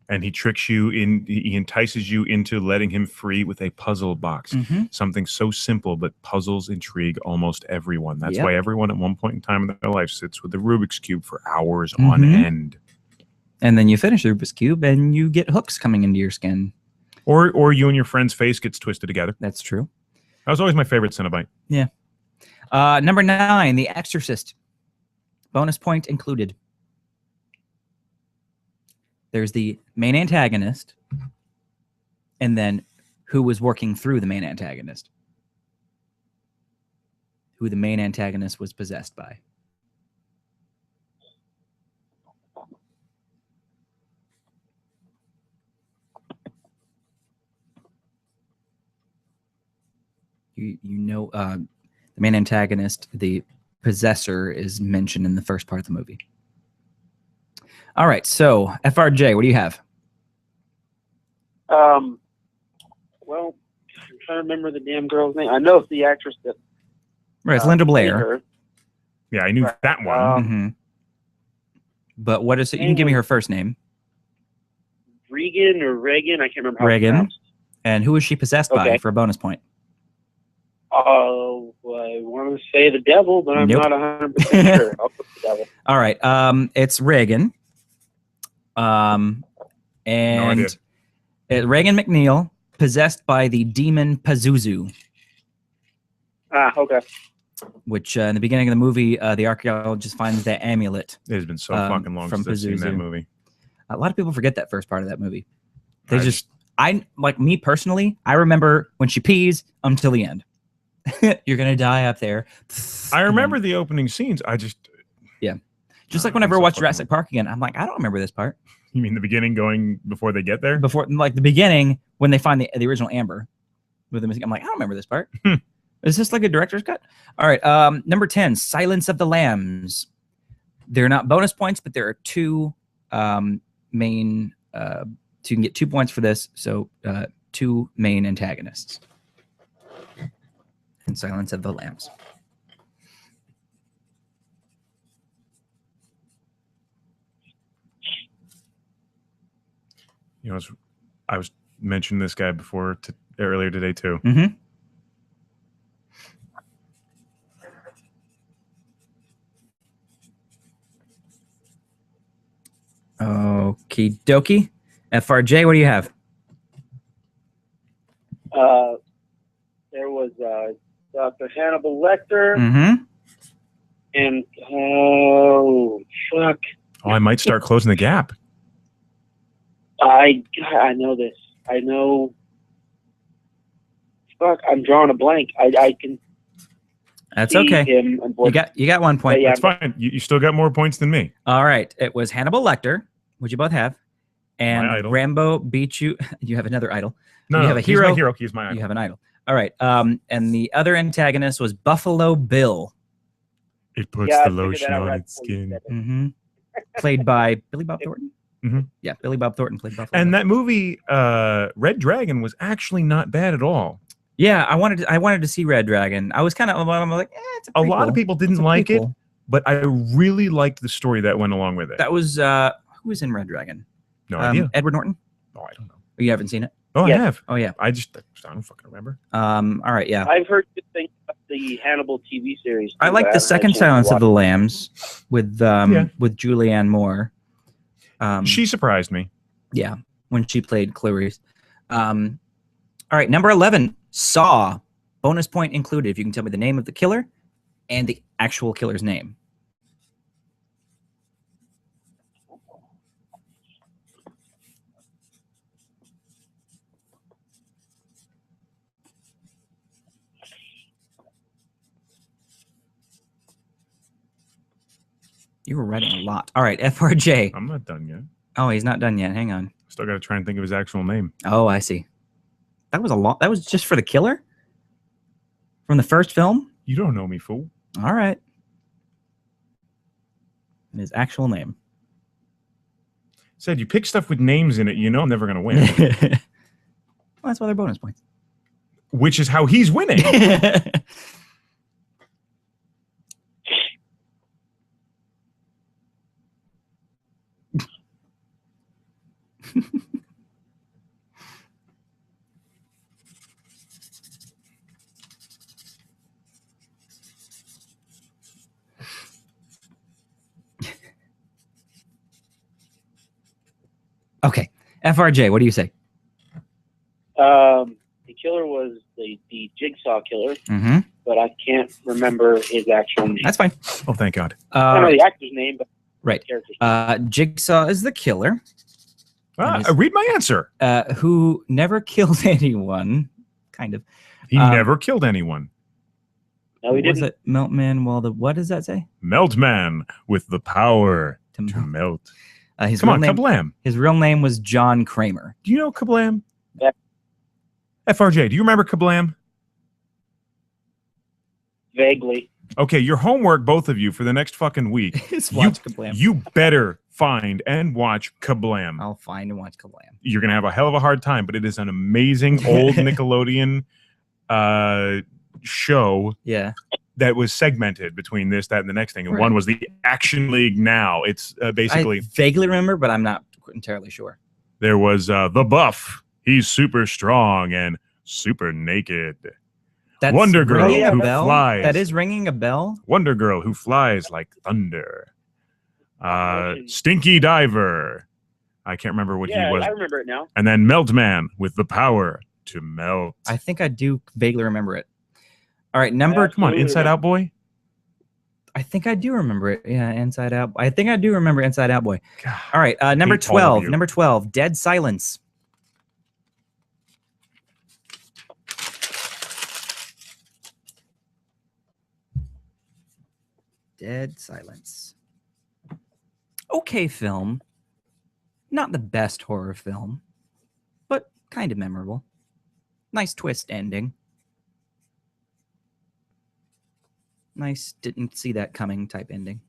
And he tricks you he entices you into letting him free with a puzzle box. Mhm. Something so simple, but puzzles intrigue almost everyone. That's Yep. why everyone at one point in time in their life sits with the Rubik's Cube for hours on Mhm. end. And then you finish the Rubik's Cube and you get hooks coming into your skin. Or you and your friend's face gets twisted together. That's true. That was always my favorite Cenobite. Yeah. Number 9, The Exorcist. Bonus point included. There's the main antagonist, and then who was working through the main antagonist. Who the main antagonist was possessed by. The main antagonist, the possessor, is mentioned in the first part of the movie. All right, so FRJ, what do you have? Well, I'm trying to remember the damn girl's name. I know it's the actress that. Right, it's Linda played Blair. her. Yeah, I knew that one. Mhm. But what is it? You can give me her first name. Regan or Reagan? I can't remember how it's Reagan. pronounced. And who is she possessed by Okay. for a bonus point? Oh, I want to say the devil, but I'm Nope. not 100% sure. I'll put the devil. All right. It's Reagan. And idea. Reagan McNeil, possessed by the demon Pazuzu, Ah, okay. which in the beginning of the movie, the archaeologist finds that amulet. It has been so Um, fucking long from since I've seen that Pazuzu. movie. A lot of people forget that first part of that movie. They I just, I like me personally, I remember when she pees until the end. You're going to die up there. I remember the opening scenes. I just. Just like I whenever I think so watch fucking Jurassic Park again, I'm like, I don't remember this part. You mean the beginning going before they get there? Before, like the beginning, when they find the original Amber with the music, I'm like, I don't remember this part. Is this like a director's cut? All right. Number 10, Silence of the Lambs. They're not bonus points, but there are two main. So you can get 2 points for this. So two main antagonists. And Silence of the Lambs. You know, I was mentioning this guy before earlier today too. Mm-hmm. Okie dokie. FRJ, what do you have? There was Dr. Hannibal Lecter, Mm-hmm. and oh fuck, Oh, I might start closing the gap. I know this. I know. Fuck, I'm drawing a blank. I can. That's see okay. Him, You got 1 point. Yeah, That's fine. You still got more points than me. All right. It was Hannibal Lecter, which you both have, My and idol. Rambo beat you. You have another idol. No, you no, have a he's hero. my hero. He's my idol. You have an idol. All right. And the other antagonist was Buffalo Bill, It puts Yeah, I the figured lotion that out on right its before you skin. said it. mm-hmm. played by Billy Bob Thornton. Mhm. Yeah, Billy Bob Thornton played Buffalo. And Bill. that movie, Red Dragon, was actually not bad at all. Yeah, I wanted to see Red Dragon. I was kind of I'm like, it's A lot of prequel. people didn't It's a like it, prequel. but I really liked the story that went along with it. That was who was in Red Dragon? No idea. Edward Norton. Oh, I don't know. You haven't seen it? Oh, Yes. I have. Oh yeah. I don't fucking remember. All right. Yeah. I've heard good things about the Hannibal TV series. I like the second Silence of the Lambs with Julianne Moore. She surprised me. Yeah, when she played Clarice. All right, number 11, Saw. Bonus point included if you can tell me the name of the killer and the actual killer's name. You were writing a lot. All right, FRJ. I'm not done yet. Oh, he's not done yet. Hang on. Still got to try and think of his actual name. Oh, I see. That was a lot. That was just for the killer? From the first film? You don't know me, fool. All right. And his actual name. Said you pick stuff with names in it, you know I'm never going to win. Well, that's why they're bonus points. Which is how he's winning. Okay. FRJ, what do you say? The killer was the Jigsaw killer, Mm-hmm. but I can't remember his actual name. That's fine. Oh, thank God. I don't know the actor's name, but Right. the character's name. Jigsaw is the killer. Read my answer. Who never killed anyone. Kind of. He never killed anyone. No, he Was didn't. it Meltman? Well, what does that say? Melt man with the power to melt. His Come real on, name, Kablam. His real name was John Kramer. Do you know Kablam? Yeah. FRJ, do you remember Kablam? Vaguely. Okay, your homework, both of you, for the next fucking week. Watch Kablam. You better find and watch Kablam. I'll find and watch Kablam. You're going to have a hell of a hard time, but it is an amazing old Nickelodeon show. Yeah. that was segmented between this, that, and the next thing. And Right. one was the Action League Now. It's basically I vaguely remember, but I'm not entirely sure. there was the Buff. He's super strong and super naked. That's Wonder Girl ringing a who bell? flies. That is ringing a bell. Wonder Girl who flies like thunder. Stinky Diver. I can't remember what he was. I remember it now. And then Melt Man with the power to melt. I think I do vaguely remember it. All right, number. Come on, Inside Out Boy. I think I do remember it. Yeah, Inside Out. I think I do remember Inside Out Boy. All right, number 12. Number 12. Dead Silence. Dead Silence. Okay film. Not the best horror film, but kind of memorable. Nice twist ending. Nice, didn't see that coming type ending.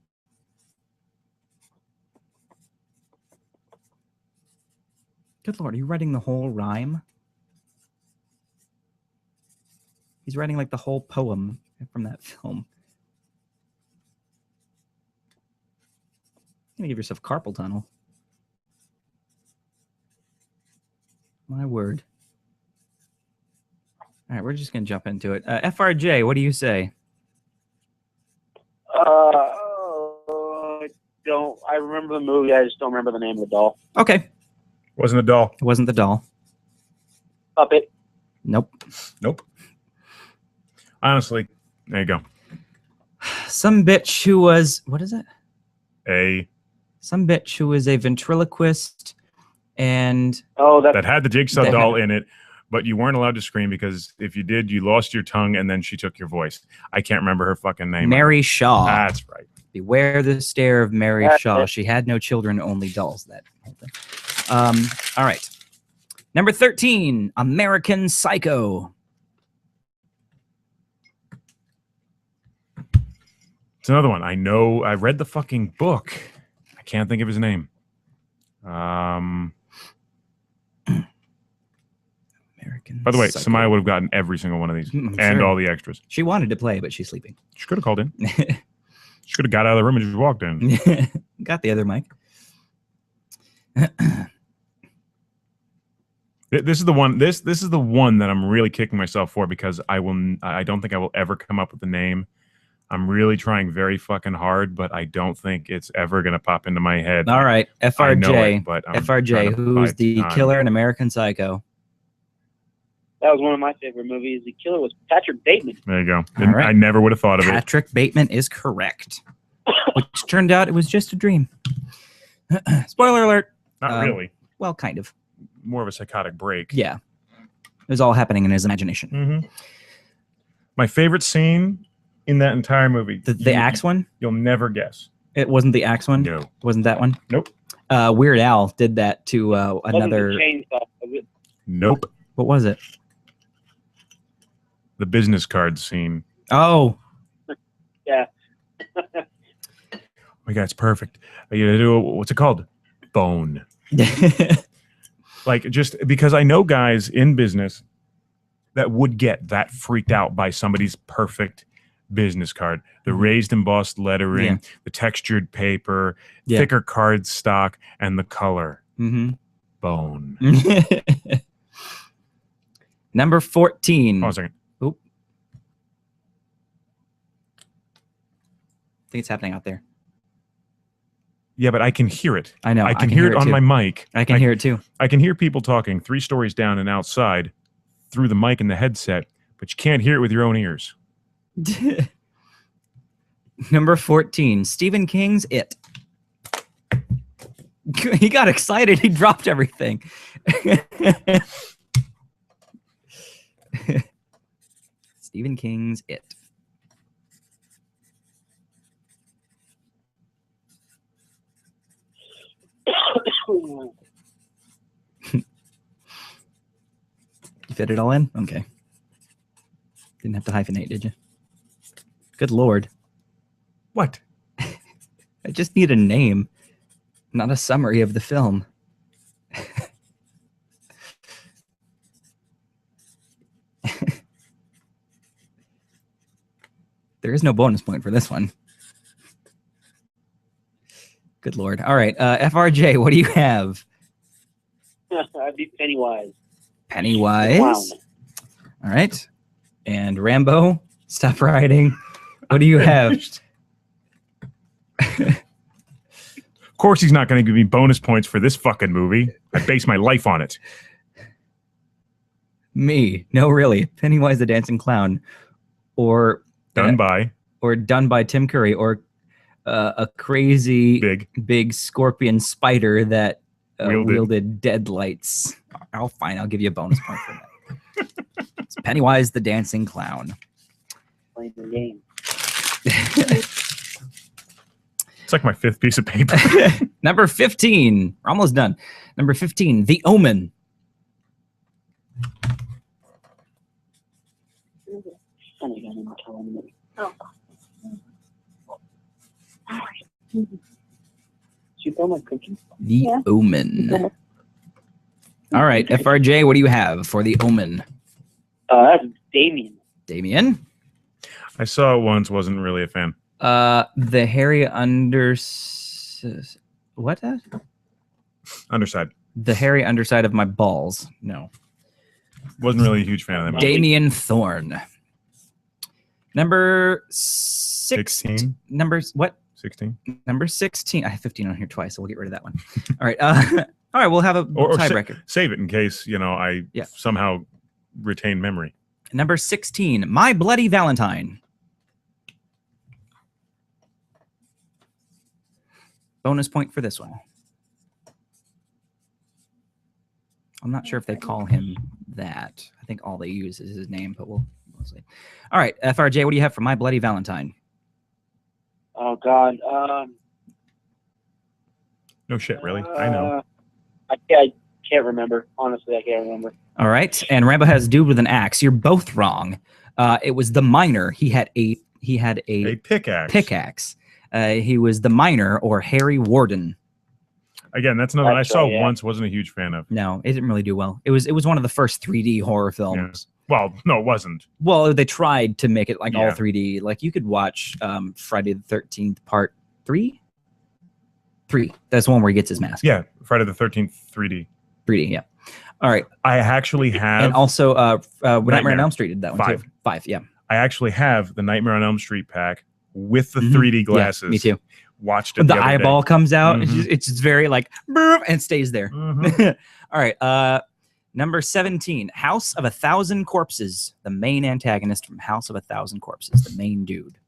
Good Lord, are you writing the whole rhyme? He's writing like the whole poem from that film. You're gonna give yourself carpal tunnel. My word. All right, we're just gonna jump into it. FRJ, what do you say? I remember the movie. I just don't remember the name of the doll. Okay. Wasn't a doll. It wasn't the doll. Puppet. Nope. Nope. Honestly, there you go. Some bitch who was, what is it? Some bitch who was a ventriloquist and that had the Jigsaw that doll had- in it, but you weren't allowed to scream because if you did, you lost your tongue and then she took your voice. I can't remember her fucking name. Mary Shaw. That's right. Beware the stare of Mary That's Shaw. it. She had no children, only dolls. That whole thing. All right. Number 13, American Psycho. It's another one. I know. I read the fucking book. I can't think of his name. American By the way, Psycho. Samaya would have gotten every single one of these I'm and sure. all the extras. She wanted to play, but she's sleeping. She could have called in. She could have got out of the room and just walked in. Got the other mic. This is the one. This is the one that I'm really kicking myself for because I don't think I will ever come up with the name. I'm really trying very fucking hard, but I don't think it's ever gonna pop into my head. All right, I know FRJ. it, but I'm FRJ, trying to who's bide the time. killer in American Psycho? That was one of my favorite movies. The killer was Patrick Bateman. There you go. All right. I never would have thought of it. Patrick Bateman is correct. Which turned out it was just a dream. Spoiler alert. Not really. Well, kind of. More of a psychotic break. Yeah. It was all happening in his imagination. Mm-hmm. My favorite scene in that entire movie. The axe one? You'll never guess. It wasn't the axe one? No. Wasn't that one? Nope. Weird Al did that to Wasn't another. the chainsaw, was it? Nope. What was it? The business card scene. Oh. Yeah. Oh my God, it's perfect. You gotta do what's it called? Bone. Like, just because I know guys in business that would get that freaked out by somebody's perfect business card. The raised embossed lettering, Yeah. the textured paper, Yeah. thicker card stock, and the color. Mm-hmm. Bone. Number 14. Hold on a second. Oop. I think it's happening out there. Yeah, but I can hear it. I know. I can hear it on too. my mic. I can hear it too. I can hear people talking 3 stories down and outside through the mic and the headset, but you can't hear it with your own ears. Number 14, Stephen King's It. He got excited. He dropped everything. Stephen King's It. You fit it all in? Okay. Didn't have to hyphenate, did you? Good Lord. What? I just need a name, not a summary of the film. There is no bonus point for this one. Good Lord. All right. FRJ, what do you have? I'd be Pennywise. Pennywise. Wow. All right. And Rambo, stop writing. What do you have? Of course he's not going to give me bonus points for this fucking movie. I base my life on it. Me. No, really. Pennywise the Dancing Clown. Or Done by Tim Curry. Or a crazy big scorpion spider that wielded deadlights. I'll give you a bonus point for that. It's Pennywise the Dancing Clown. Playing the game. It's like my fifth piece of paper. Number 15. We're almost done. Number 15, The Omen. The Omen. All right, FRJ, what do you have for The Omen? That's Damien. Damien? I saw it once, wasn't really a fan. The hairy Underside. The hairy underside of my balls. No. Wasn't really a huge fan of that movie. Damien Thorne. Number 16. Numbers what? 16. Number 16. I have 15 on here twice, so we'll get rid of that one. All right. All right, we'll have a tiebreaker. Save it in case, I somehow retain memory. Number 16, My Bloody Valentine. Bonus point for this one. I'm not sure if they call him that. I think all they use is his name, but we'll see. All right, FRJ, what do you have for My Bloody Valentine? Oh, God. No shit, really. I know. I can't remember. Honestly, I can't remember. All right, and Rambo has Dude with an Axe. You're both wrong. It was the miner. He had a pickaxe. He was the miner, or Harry Warden. Again, that's another one I saw once, wasn't a huge fan of. No, it didn't really do well. It was one of the first 3D horror films. Yeah. Well, no, it wasn't. Well, they tried to make it all 3D. Like you could watch Friday the 13th Part 3. 3. That's the one where he gets his mask. Yeah, Friday the 13th 3D. 3D, yeah. All right. I actually have, and also Nightmare on Elm Street did that one 5. too. 5, yeah. I actually have the Nightmare on Elm Street pack with the 3D glasses. Yeah, me too. Watched it. The eyeball comes out. It's just very like, and stays there. All right. Number 17, House of a Thousand Corpses. The main antagonist from House of a Thousand Corpses. The main dude.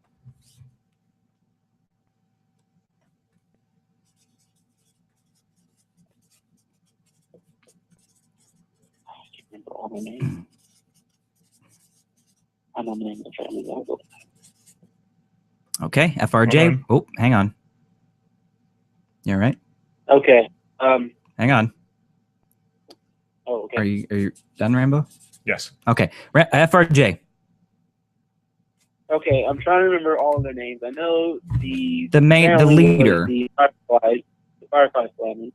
I can't remember all the names. I know the name of the family. Okay, FRJ. Oh, hang on. You all right? Okay. Hang on. Oh, okay. Are you done, Rambo? Yes. Okay. FRJ. Okay, I'm trying to remember all of their names. I know the leader. The Firefly family.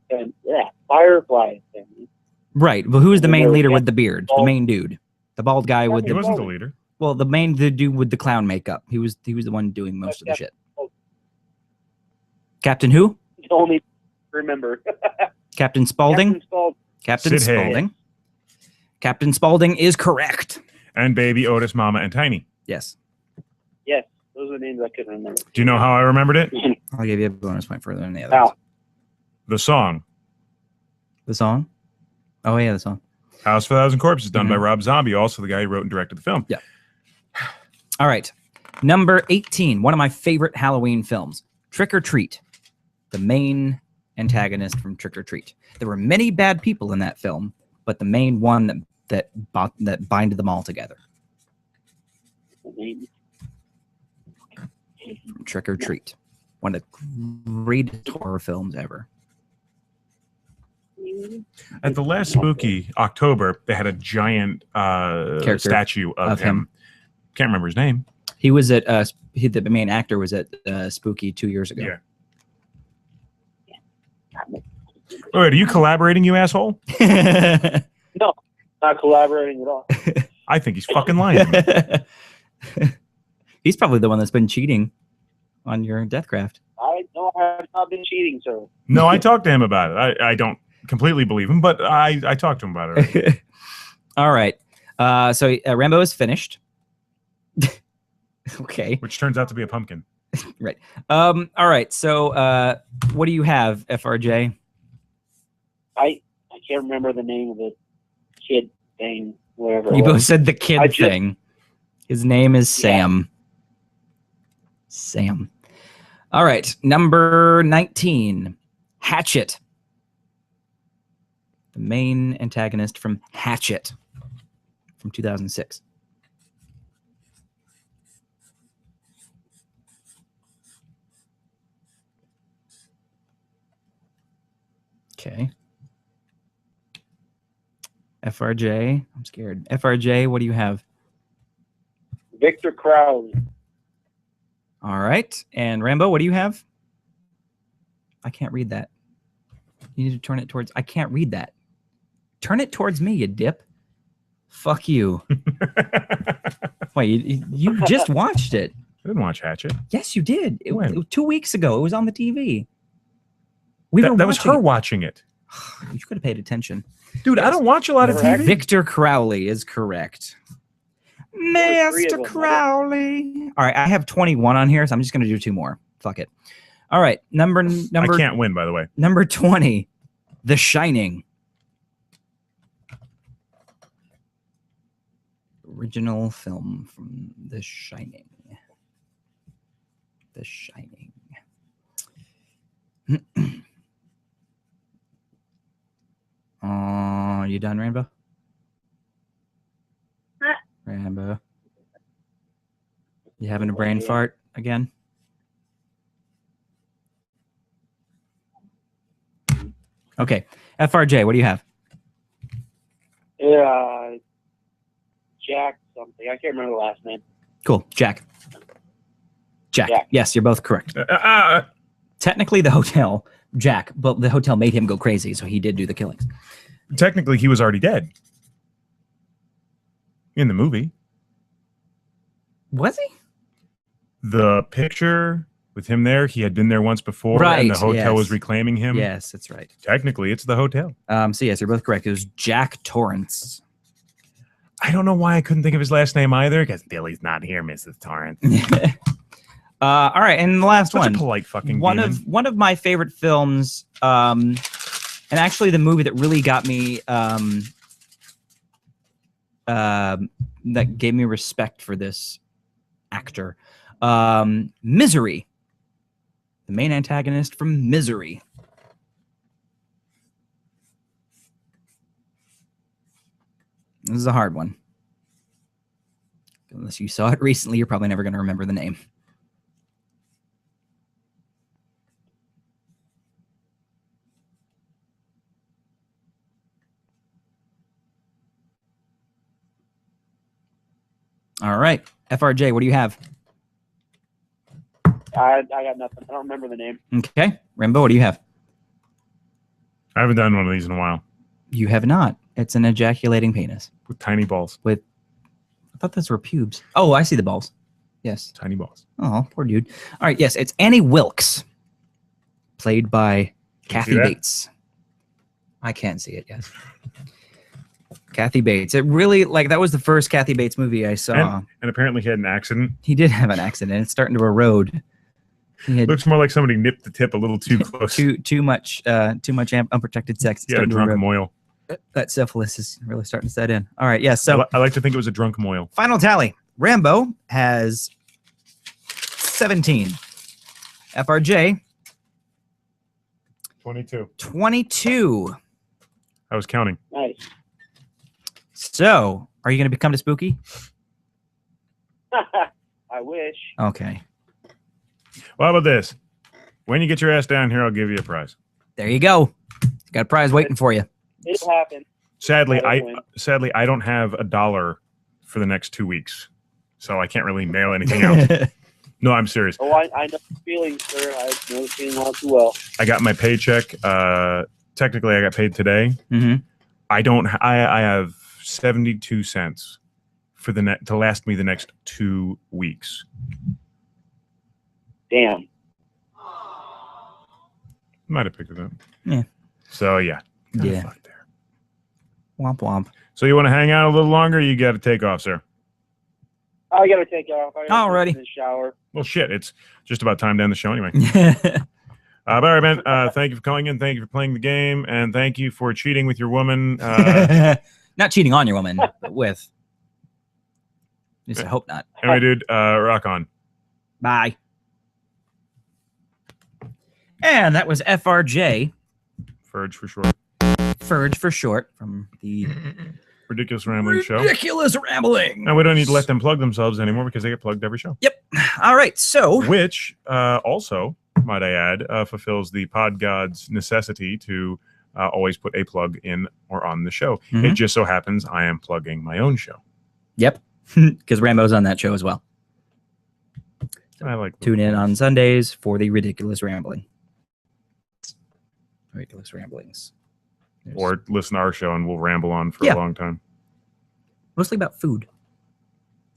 Firefly family. Right. Well, who's the main leader with the beard? The main dude. The bald guy with He wasn't the leader. Well, the dude with the clown makeup. He was the one doing most of the shit. Captain who? Only remember. Captain Spaulding. Captain Sid Haig. Spaulding. Captain Spaulding is correct. And Baby, Otis, Mama, and Tiny. Yes. Yes, those are the names I couldn't remember. Do you know how I remembered it? I'll give you a bonus point further than the others. Wow. The song. The song? Oh, yeah, the song. House of a Thousand Corpses, done by Rob Zombie, also the guy who wrote and directed the film. Yeah. All right. Number 18, one of my favorite Halloween films, Trick or Treat. The main antagonist from Trick or Treat. There were many bad people in that film, but the main one that binded them all together. From Trick or Treat. One of the greatest horror films ever. At the last Spooky October, they had a giant statue of him. Can't remember his name. He was at the main actor was at Spooky 2 years ago. Yeah. All right, are you collaborating, you asshole? No, not collaborating at all. I think he's fucking lying. He's probably the one that's been cheating on your Deathcraft. I know I have not been cheating, sir. No, I talked to him about it. I don't completely believe him, but I talked to him about it already. All right. So Rambo is finished. Okay. Which turns out to be a pumpkin. Right. All right. So what do you have, FRJ? I can't remember the name of the kid thing, whatever. You both said the kid thing. His name is Sam. Sam. All right. Number 19. Hatchet. The main antagonist from Hatchet from 2006. Okay. FRJ. I'm scared. FRJ, what do you have? Victor Crowley. All right. And Rambo, what do you have? I can't read that. You need to turn it towards... I can't read that. Turn it towards me, you dip. Fuck you. Wait, you just watched it. I didn't watch Hatchet. Yes, you did. It was 2 weeks ago. It was on the TV. That was her watching it. You could have paid attention. Dude, I don't watch a lot of TV. Victor Crowley is correct. Master Crowley. All right, I have 21 on here, so I'm just going to do 2 more. Fuck it. All right, number. I can't win, by the way. Number 20, The Shining. Original film from The Shining. The Shining. You done, Rambo? Rambo. You having a brain fart again? Okay. FRJ, what do you have? Yeah, Jack something. I can't remember the last name. Cool. Jack. Yes, you're both correct. Technically, the hotel, Jack, but the hotel made him go crazy, so he did do the killings. Technically, he was already dead. In the movie. Was he? The picture with him there, he had been there once before, right, and the hotel was reclaiming him. Yes, that's right. Technically, it's the hotel. So yes, you're both correct. It was Jack Torrance. I don't know why I couldn't think of his last name either, because Billy's not here, Mrs. Torrance. All right, and the last one. A polite fucking one demon. of my favorite films, and actually the movie that really got me, that gave me respect for this actor, Misery. The main antagonist from Misery. This is a hard one. Unless you saw it recently, you're probably never going to remember the name. All right. FRJ, what do you have? I got nothing. I don't remember the name. Okay. Rambo, what do you have? I haven't done one of these in a while. You have not. It's an ejaculating penis. With tiny balls. I thought those were pubes. Oh, I see the balls. Yes. Tiny balls. Oh, poor dude. All right. Yes, it's Annie Wilkes, played by Kathy Bates. I can't see it, yes. Kathy Bates. It really, that was the first Kathy Bates movie I saw. And apparently he had an accident. He did have an accident. It's starting to erode. Looks more like somebody nipped the tip a little too close. too much unprotected sex. Yeah, drunk moil. That syphilis is really starting to set in. All right, yes. So I like to think it was a drunk moil. Final tally. Rambo has 17. FRJ 22. 22. I was counting. Nice. So, are you going to become to Spooky? I wish. Okay. Well, how about this? When you get your ass down here, I'll give you a prize. There you go. Got a prize waiting for you. It'll happen. Sadly, I don't have $1 for the next 2 weeks, so I can't really mail anything out. No, I'm serious. Oh, I know the feeling, sir. I know the feeling all too well. I got my paycheck. Technically, I got paid today. Mm-hmm. I have 72 cents for to last me the next 2 weeks. Damn. Might have picked it up. Yeah. So yeah. Yeah. Fuck there. Womp womp. So you want to hang out a little longer? You got to take off, sir. I gotta take off. I gotta Alrighty. take the shower. Well, shit. It's just about time to end the show anyway. But all right, man. Thank you for calling in. Thank you for playing the game, and thank you for cheating with your woman. Not cheating on your woman, but with. At least I hope not. Anyway, dude, rock on. Bye. And that was FRJ. Ferge for short. Ferge for short, from the Ridiculous Rambling Show. Ridiculous Rambling. And we don't need to let them plug themselves anymore because they get plugged every show. Yep. All right. So, which also, might I add, fulfills the pod god's necessity to always put a plug in or on the show. Mhm. It just so happens I am plugging my own show. Yep. Because Rambo's on that show as well. I like Tune in on Sundays for the Ridiculous Rambling. Ridiculous Ramblings. Or listen to our show and we'll ramble on for Yeah. a long time. Mostly about food.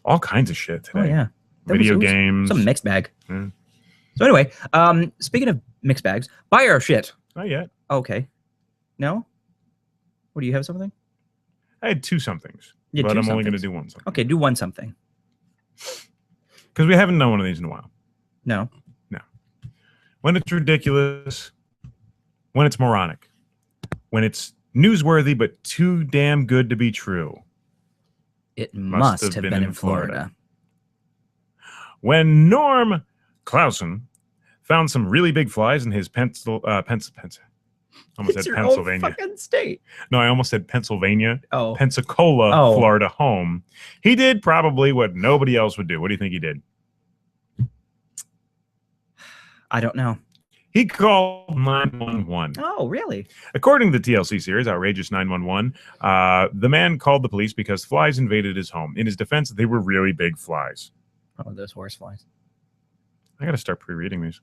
All kinds of shit today. Oh, yeah. Video games. Some mixed bag. Yeah. So anyway, speaking of mixed bags, buy our shit. Not yet. Okay. No? What, do you have something? I had two somethings. You had but two I'm only going to somethings. do one something. Okay, do one something. Because we haven't done one of these in a while. No. No. When it's ridiculous, when it's moronic, when it's newsworthy but too damn good to be true. It must have been in Florida. When Norm Clausen found some really big flies in his almost It's said your Pennsylvania. own fucking state. No, I almost said Pennsylvania. Oh. Pensacola, Oh. Florida home. He did probably what nobody else would do. What do you think he did? I don't know. He called 911. Oh, really? According to the TLC series, Outrageous 911, the man called the police because flies invaded his home. In his defense, they were really big flies. Oh, those horse flies. I got to start pre-reading these.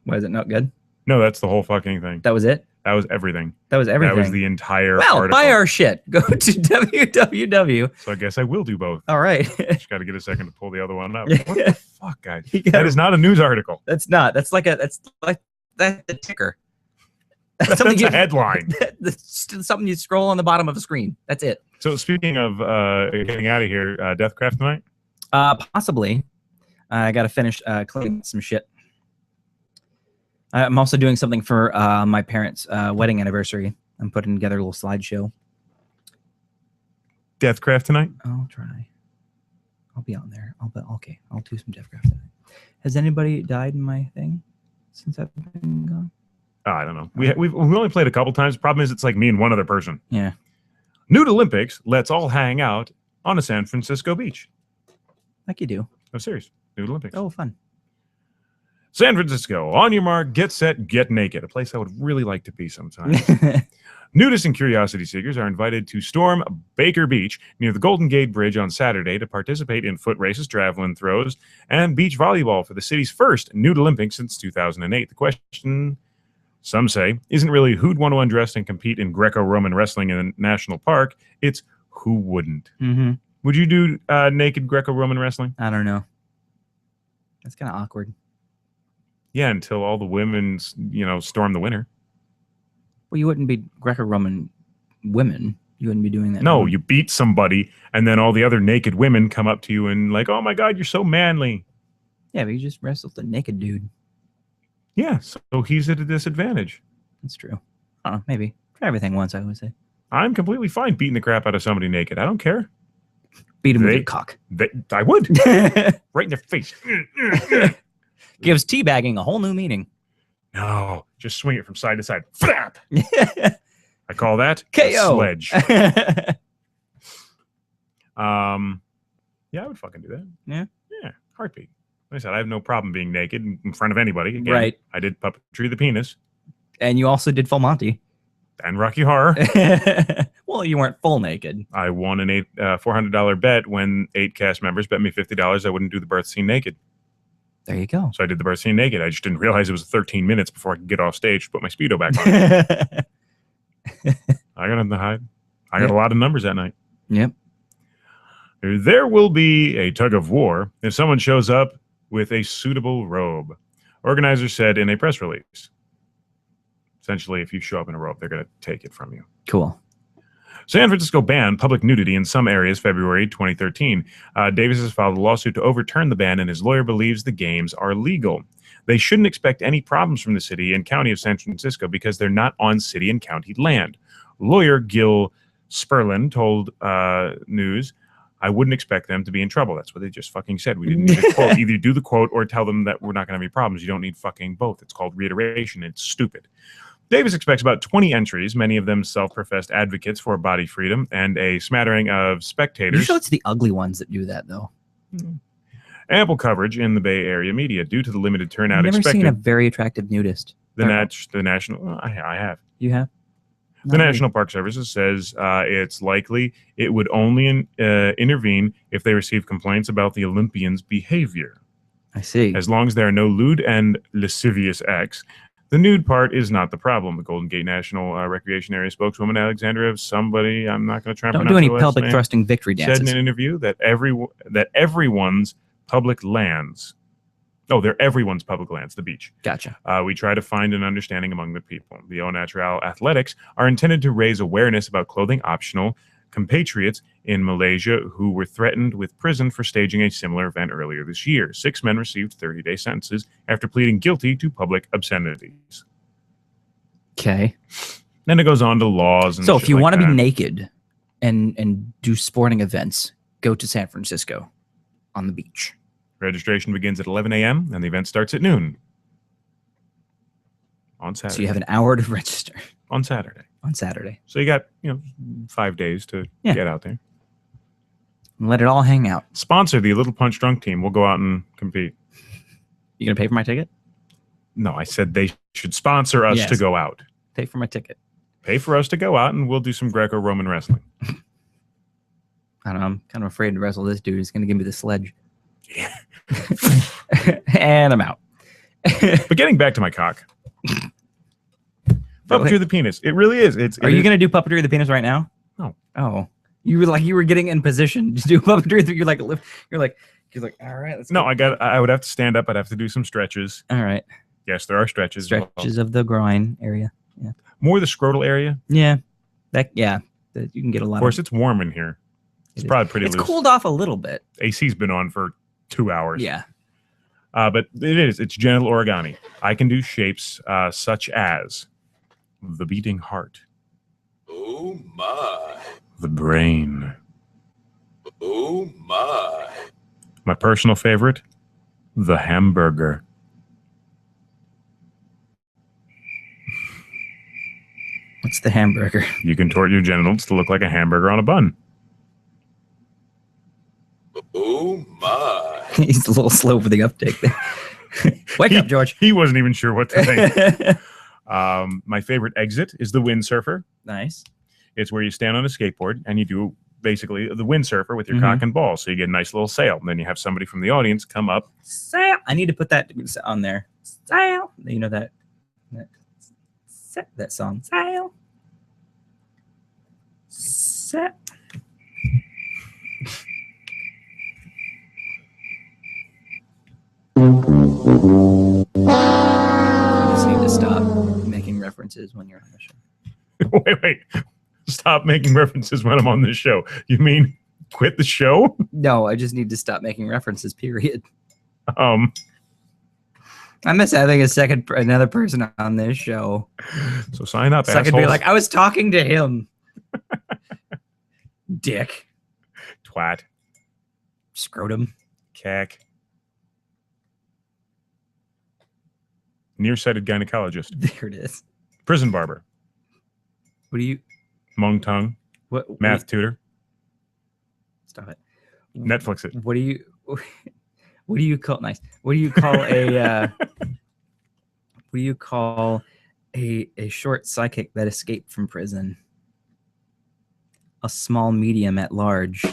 Why is it not good? No, that's the whole fucking thing. That was it? That was everything. That was everything. That was the entire Well, article. buy our shit. Go to www. So I guess I will do both. All right. Just got to get a second to pull the other one up. What the fuck, guys? You gotta- That is not a news article. That's not. That's like the ticker. That's a headline. That's something you scroll on the bottom of a screen. That's it. So speaking of getting out of here, Deathcraft tonight? Possibly. I got to finish cleaning some shit. I'm also doing something for my parents' wedding anniversary. I'm putting together a little slideshow. Deathcraft tonight? I'll try. I'll be on there. I'll do some Deathcraft tonight. Has anybody died in my thing since I've been gone? Oh, I don't know. We've only played a couple times. Problem is, it's like me and one other person. Yeah. Nude Olympics. Let's all hang out on a San Francisco beach. Like you do. No, serious. Nude Olympics. Oh, fun. San Francisco. On your mark, get set, get naked. A place I would really like to be sometime. Nudists and curiosity seekers are invited to storm Baker Beach near the Golden Gate Bridge on Saturday to participate in foot races, javelin throws, and beach volleyball for the city's first nude Olympics since 2008. The question, some say, isn't really who'd want to undress and compete in Greco-Roman wrestling in a national park. It's who wouldn't. Mm-hmm. Would you do naked Greco-Roman wrestling? I don't know. That's kind of awkward. Yeah, until all the women, storm the winter. Well, you wouldn't be Greco-Roman women. You wouldn't be doing that. No, you beat somebody, and then all the other naked women come up to you and like, oh my God, you're so manly. Yeah, but you just wrestled a naked dude. Yeah, so he's at a disadvantage. That's true. I don't know, maybe. Try everything once, I would say. I'm completely fine beating the crap out of somebody naked. I don't care. Beat him with your cock. I would. Right in their face. Gives teabagging a whole new meaning. No, just swing it from side to side. Flap! I call that KO. A sledge. Yeah, I would fucking do that. Yeah? Yeah, heartbeat. Like I said, I have no problem being naked in front of anybody. Again, Right. I did Puppetry the Penis. And you also did Full Monty. And Rocky Horror. Well, you weren't full naked. I won an $400 bet when 8 cast members bet me $50 I wouldn't do the birth scene naked. There you go. So I did the birth scene naked. I just didn't realize it was 13 minutes before I could get off stage to put my Speedo back on. I got nothing to hide. I got a lot of numbers that night. Yep. There will be a tug of war if someone shows up with a suitable robe, organizers said in a press release. Essentially, if you show up in a robe, they're going to take it from you. Cool. San Francisco banned public nudity in some areas February 2013. Davis has filed a lawsuit to overturn the ban, and his lawyer believes the games are legal. They shouldn't expect any problems from the city and county of San Francisco because they're not on city and county land. Lawyer Gil Sperlin told News, I wouldn't expect them to be in trouble. That's what they just fucking said. We didn't need a quote. Either do the quote or tell them that we're not going to have any problems. You don't need fucking both. It's called reiteration. It's stupid. Davis expects about 20 entries, many of them self-professed advocates for body freedom, and a smattering of spectators. Usually it's the ugly ones that do that, though. Ample coverage in the Bay Area media due to the limited turnout I've never expected. seen a very attractive nudist. The national, I have. You have? The National Park Service says it's likely it would only intervene if they receive complaints about the Olympians' behavior. I see. As long as there are no lewd and lascivious acts, the nude part is not the problem. The Golden Gate National Recreation Area spokeswoman Alexandra, somebody I'm not going to try and Don't pronounce do any her last pelvic name, thrusting victory dances. said in an interview that everyone's public lands. Oh, they're everyone's public lands, the beach. Gotcha. We try to find an understanding among the people. The Au Natural Athletics are intended to raise awareness about clothing optional compatriots in Malaysia who were threatened with prison for staging a similar event earlier this year. 6 men received 30-day sentences after pleading guilty to public obscenities. Okay. Then it goes on to laws and So shit if you like want to be that. naked and do sporting events, go to San Francisco on the beach. Registration begins at 11 a.m. and the event starts at noon. On Saturday. So you have an hour to register. On Saturday. On Saturday. So you got 5 days to get out there. And let it all hang out. Sponsor the Little Punch Drunk team. We'll go out and compete. You gonna pay for my ticket? No, I said they should sponsor us Yes. to go out. Pay for my ticket. Pay for us to go out, and we'll do some Greco-Roman wrestling. I don't know. I'm kind of afraid to wrestle this dude. He's gonna give me the sledge. And I'm out. But getting back to my cock. Puppetry of the penis. It really is. Are you going to do puppetry of the penis right now? No. Oh, you were getting in position to do puppetry. You're like, all right. Let's No, go. I would have to stand up. I'd have to do some stretches. All right. Yes, there are stretches. Stretches of the groin area. Yeah. More the scrotal area. Yeah. You can get a lot. Of course, it's warm in here. It's probably pretty It's loose. cooled off a little bit. AC's been on for 2 hours. Yeah. But it's genital origami. I can do shapes such as the beating heart. Oh my. The brain. Oh my. My personal favorite, the hamburger. What's the hamburger? You contort your genitals to look like a hamburger on a bun. Oh my. He's a little slow for the uptake there. Wake up, George. He wasn't even sure what to think. My favorite exit is the windsurfer. Nice. It's where you stand on a skateboard and you do basically the windsurfer with your Mhm. cock and ball. So you get a nice little sail. And then you have somebody from the audience come up. Sail. I need to put that on there. Sail. You know that song. Sail. Set. I just need to stop making references when you're on the show. Wait. Stop making references when I'm on this show. You mean quit the show? No, I just need to stop making references, period. I miss having another person on this show. So sign up, So I could be assholes. like, I was talking to him. Dick. Twat. Scrotum. Cack. Nearsighted gynecologist. There it is. Prison barber. What do you... Mung tongue. What Math tutor. Stop it. Netflix it. What do you call nice? What do you call a what do you call a short psychic that escaped from prison? A small medium at large.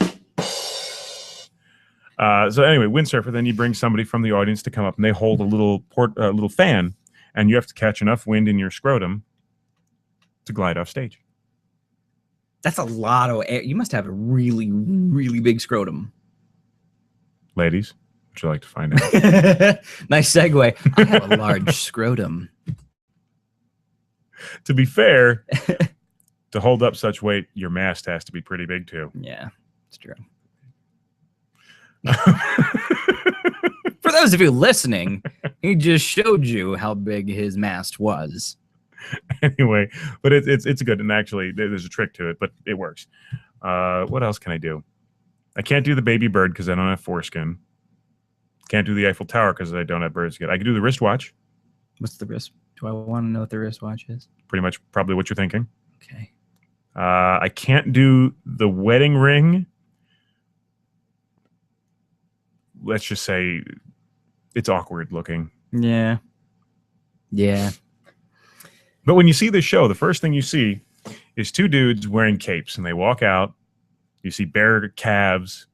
So anyway, windsurfer. Then you bring somebody from the audience to come up, and they hold a little fan, and you have to catch enough wind in your scrotum to glide off stage. That's a lot of air. You must have a really, really big scrotum. Ladies, would you like to find out? Nice segue. I have a large scrotum. To be fair, to hold up such weight, your mast has to be pretty big too. Yeah, it's true. For those of you listening, he just showed you how big his mast was. Anyway, but it's good, and actually there's a trick to it, but it works. What else can I do? I can't do the baby bird because I don't have foreskin. Can't do the Eiffel Tower because I don't have bird skin. I can do the wristwatch. What's the wrist? Do I want to know what the wristwatch is? Pretty much probably what you're thinking. Okay. I can't do the wedding ring. Let's just say it's awkward looking. Yeah. Yeah. But when you see this show, the first thing you see is two dudes wearing capes, and they walk out. You see bare calves.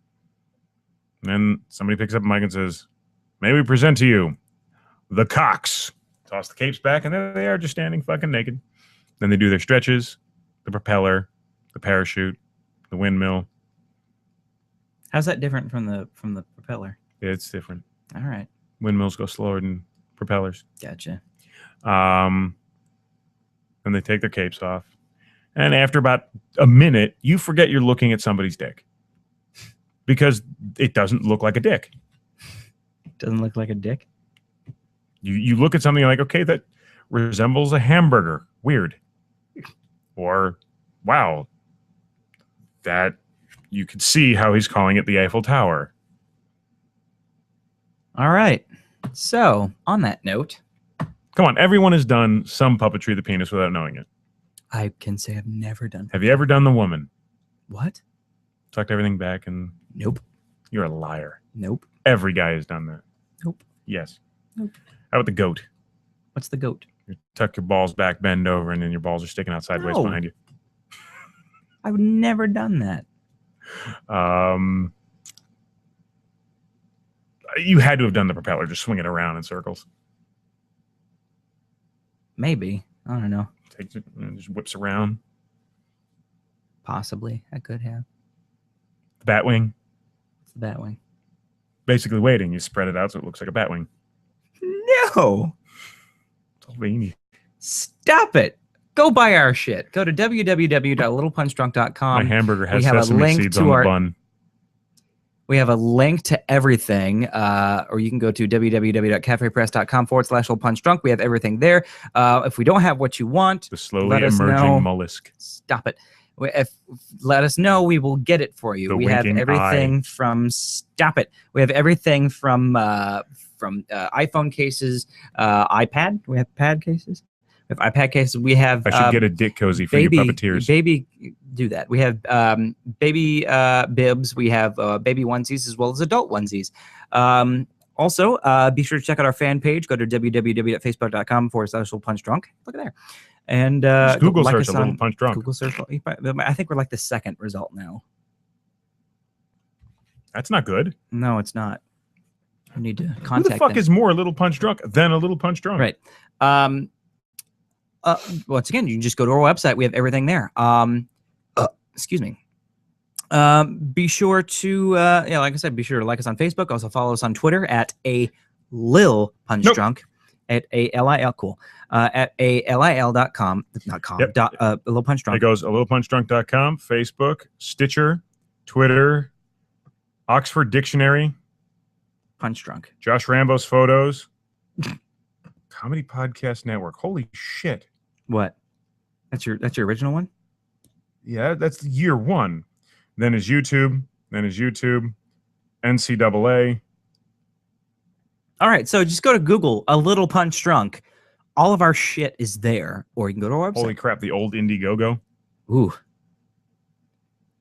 And then somebody picks up a mic and says, "May we present to you the cocks." Toss the capes back, and there they are, just standing fucking naked. Then they do their stretches, the propeller, the parachute, the windmill. How's that different from the propeller? It's different. All right. Windmills go slower than propellers. Gotcha. And they take their capes off. And after about a minute, you forget you're looking at somebody's dick. Because it doesn't look like a dick. Doesn't look like a dick? You look at something like, okay, that resembles a hamburger. Weird. Or, wow, that you could see how he's calling it the Eiffel Tower. All right. So, on that note. Come on, everyone has done some puppetry of the penis without knowing it. I can say I've never done. Have you ever done the woman? What? Tucked everything back and... Nope. You're a liar. Nope. Every guy has done that. Nope. Yes. Nope. How about the goat? What's the goat? You tuck your balls back, bend over, and then your balls are sticking out sideways No. behind you. I've never done that. You had to have done the propeller, just swing it around in circles. Maybe. I don't know. Takes it and just whips around. Possibly. I could have. The bat wing. What's the bat wing? Basically waiting. You spread it out so it looks like a bat wing. No. It's all veiny. Stop it. Go buy our shit. Go to www.littlepunchdrunk.com. My hamburger has we have sesame a link seeds to on the our bun. We have a link to everything, or you can go to www.cafepress.com/littlepunchdrunk. We have everything there. If we don't have what you want, The slowly let us know. emerging mollusk. Stop it. Let us know. We will get it for you. The We have winking everything from. Stop it. We have everything from iPhone cases, iPad. We have pad cases. We have iPad cases. We have. I should get a dick cozy for your puppeteers. Baby, do that. We have baby bibs. We have baby onesies as well as adult onesies. Also, be sure to check out our fan page. Go to www.facebook.com/littlepunchdrunk. Look at there. And Just Google like search us a Little on Punch Drunk. Google search. I think we're like the second result now. That's not good. No, it's not. We need to Who contact the fuck them. is more a Little Punch Drunk than a Little Punch Drunk? Right. Once again, you can just go to our website. We have everything there. Excuse me. Be sure to, like I said, be sure to like us on Facebook. Also follow us on Twitter at a Lil Punch Drunk. At ALIL, cool. At ALIL.com, not com, Yep. a Little Punch Drunk. It goes alittlepunchdrunk.com, Facebook, Stitcher, Twitter, Oxford Dictionary, Punch Drunk. Josh Rambo's photos, Comedy Podcast Network. Holy shit. What? That's your original one? Yeah, that's year one. Then is YouTube, NCAA. All right, so just go to Google, A Little Punch Drunk. All of our shit is there, or you can go to our website. Holy crap, the old Indiegogo. Ooh.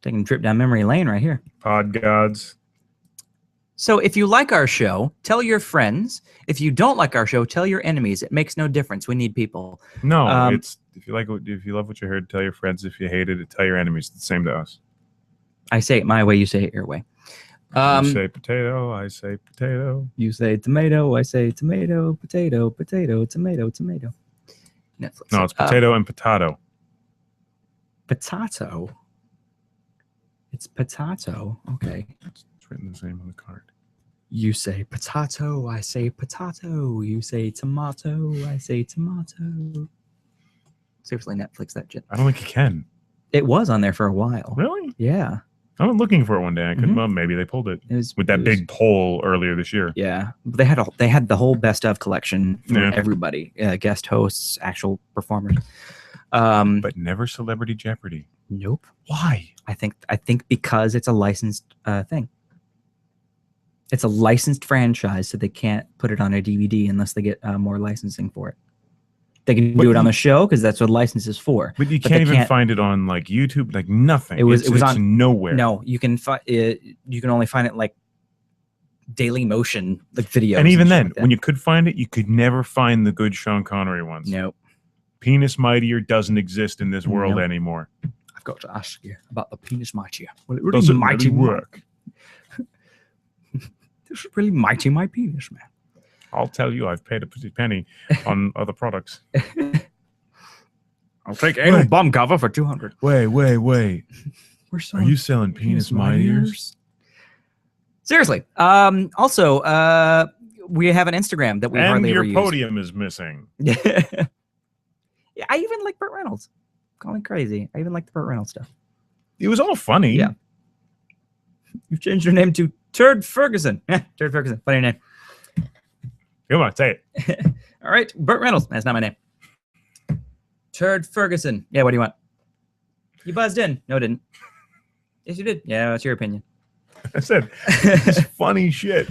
Taking a trip down memory lane right here. Pod Gods. So if you like our show, tell your friends. If you don't like our show, tell your enemies. It makes no difference. We need people. No, it's if you love what you heard, tell your friends. If you hated it, tell your enemies. It's the same to us. I say it my way, you say it your way. You say potato, I say potato. You say tomato, I say tomato, potato, potato, tomato, tomato. Netflix. No, it's potato and potato. Potato. It's potato. Okay. It's written the same on the card. You say potato, I say potato. You say tomato, I say tomato. Seriously, Netflix that shit. I don't think you can. It was on there for a while. Really? Yeah. I was looking for it one day. I couldn't. Well, maybe they pulled it. It was with that big poll earlier this year. Yeah, they had the whole best of collection for Yeah. everybody, guest hosts, actual performers. But never Celebrity Jeopardy. Nope. Why? I think because it's a licensed thing. It's a licensed franchise, so they can't put it on a DVD unless they get more licensing for it. They can do it on the show because that's what license is for. But you can't even find it on like YouTube, like nothing. It was it's on nowhere. No, you can find it. You can only find it like Daily Motion, like videos. And even then, like that. when you could find it, you could never find the good Sean Connery ones. Nope. Penis Mightier doesn't exist in this world Nope. anymore. I've got to ask you about the Penis Mightier. Well, it really Doesn't mighty really work. This is really mighty, my penis, man. I'll tell you, I've paid a pretty penny on other products. I'll take anal bum cover for 200. Wait. We're Are you selling Penis Mightiers? Seriously. Also, we have an Instagram that we And hardly your ever podium is missing. use. Yeah, I even like Burt Reynolds. Calling crazy. I even like the Burt Reynolds stuff. It was all funny. Yeah. You've changed your name to Turd Ferguson. Turd Ferguson. Funny name. Come on, say it. All right. Burt Reynolds. That's not my name. Turd Ferguson. Yeah, what do you want? You buzzed in. No, I didn't. Yes, you did. Yeah, that's your opinion. I said it's funny shit.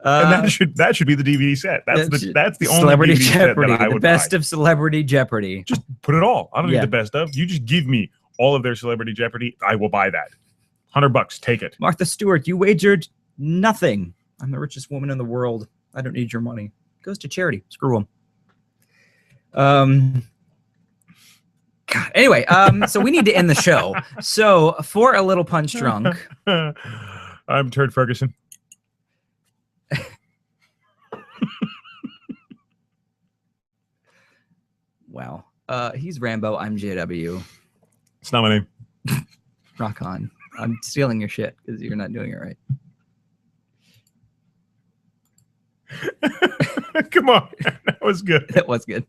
And that should be the DVD set. That's the only Celebrity DVD Jeopardy, set that I the would best buy. of Celebrity Jeopardy. Just put it all. I don't Yeah. need the best of. You just give me all of their Celebrity Jeopardy. I will buy that. $100, take it. Martha Stewart, you wagered nothing. I'm the richest woman in the world. I don't need your money. It goes to charity. Screw them. God. Anyway, so we need to end the show. So for a little punch drunk, I'm Turd Ferguson. wow. He's Rambo. I'm JW. It's not my name. Rock on. I'm stealing your shit because you're not doing it right. Come on. That was good. That was good.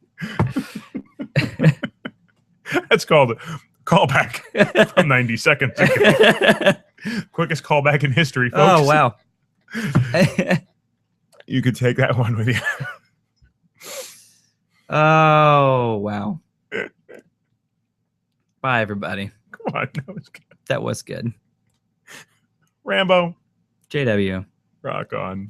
That's called a callback from 90 seconds ago. Quickest callback in history, folks. Oh, wow. You could take that one with you. Oh, wow. Bye, everybody. Come on. That was good. That was good. Rambo. JW. Rock on.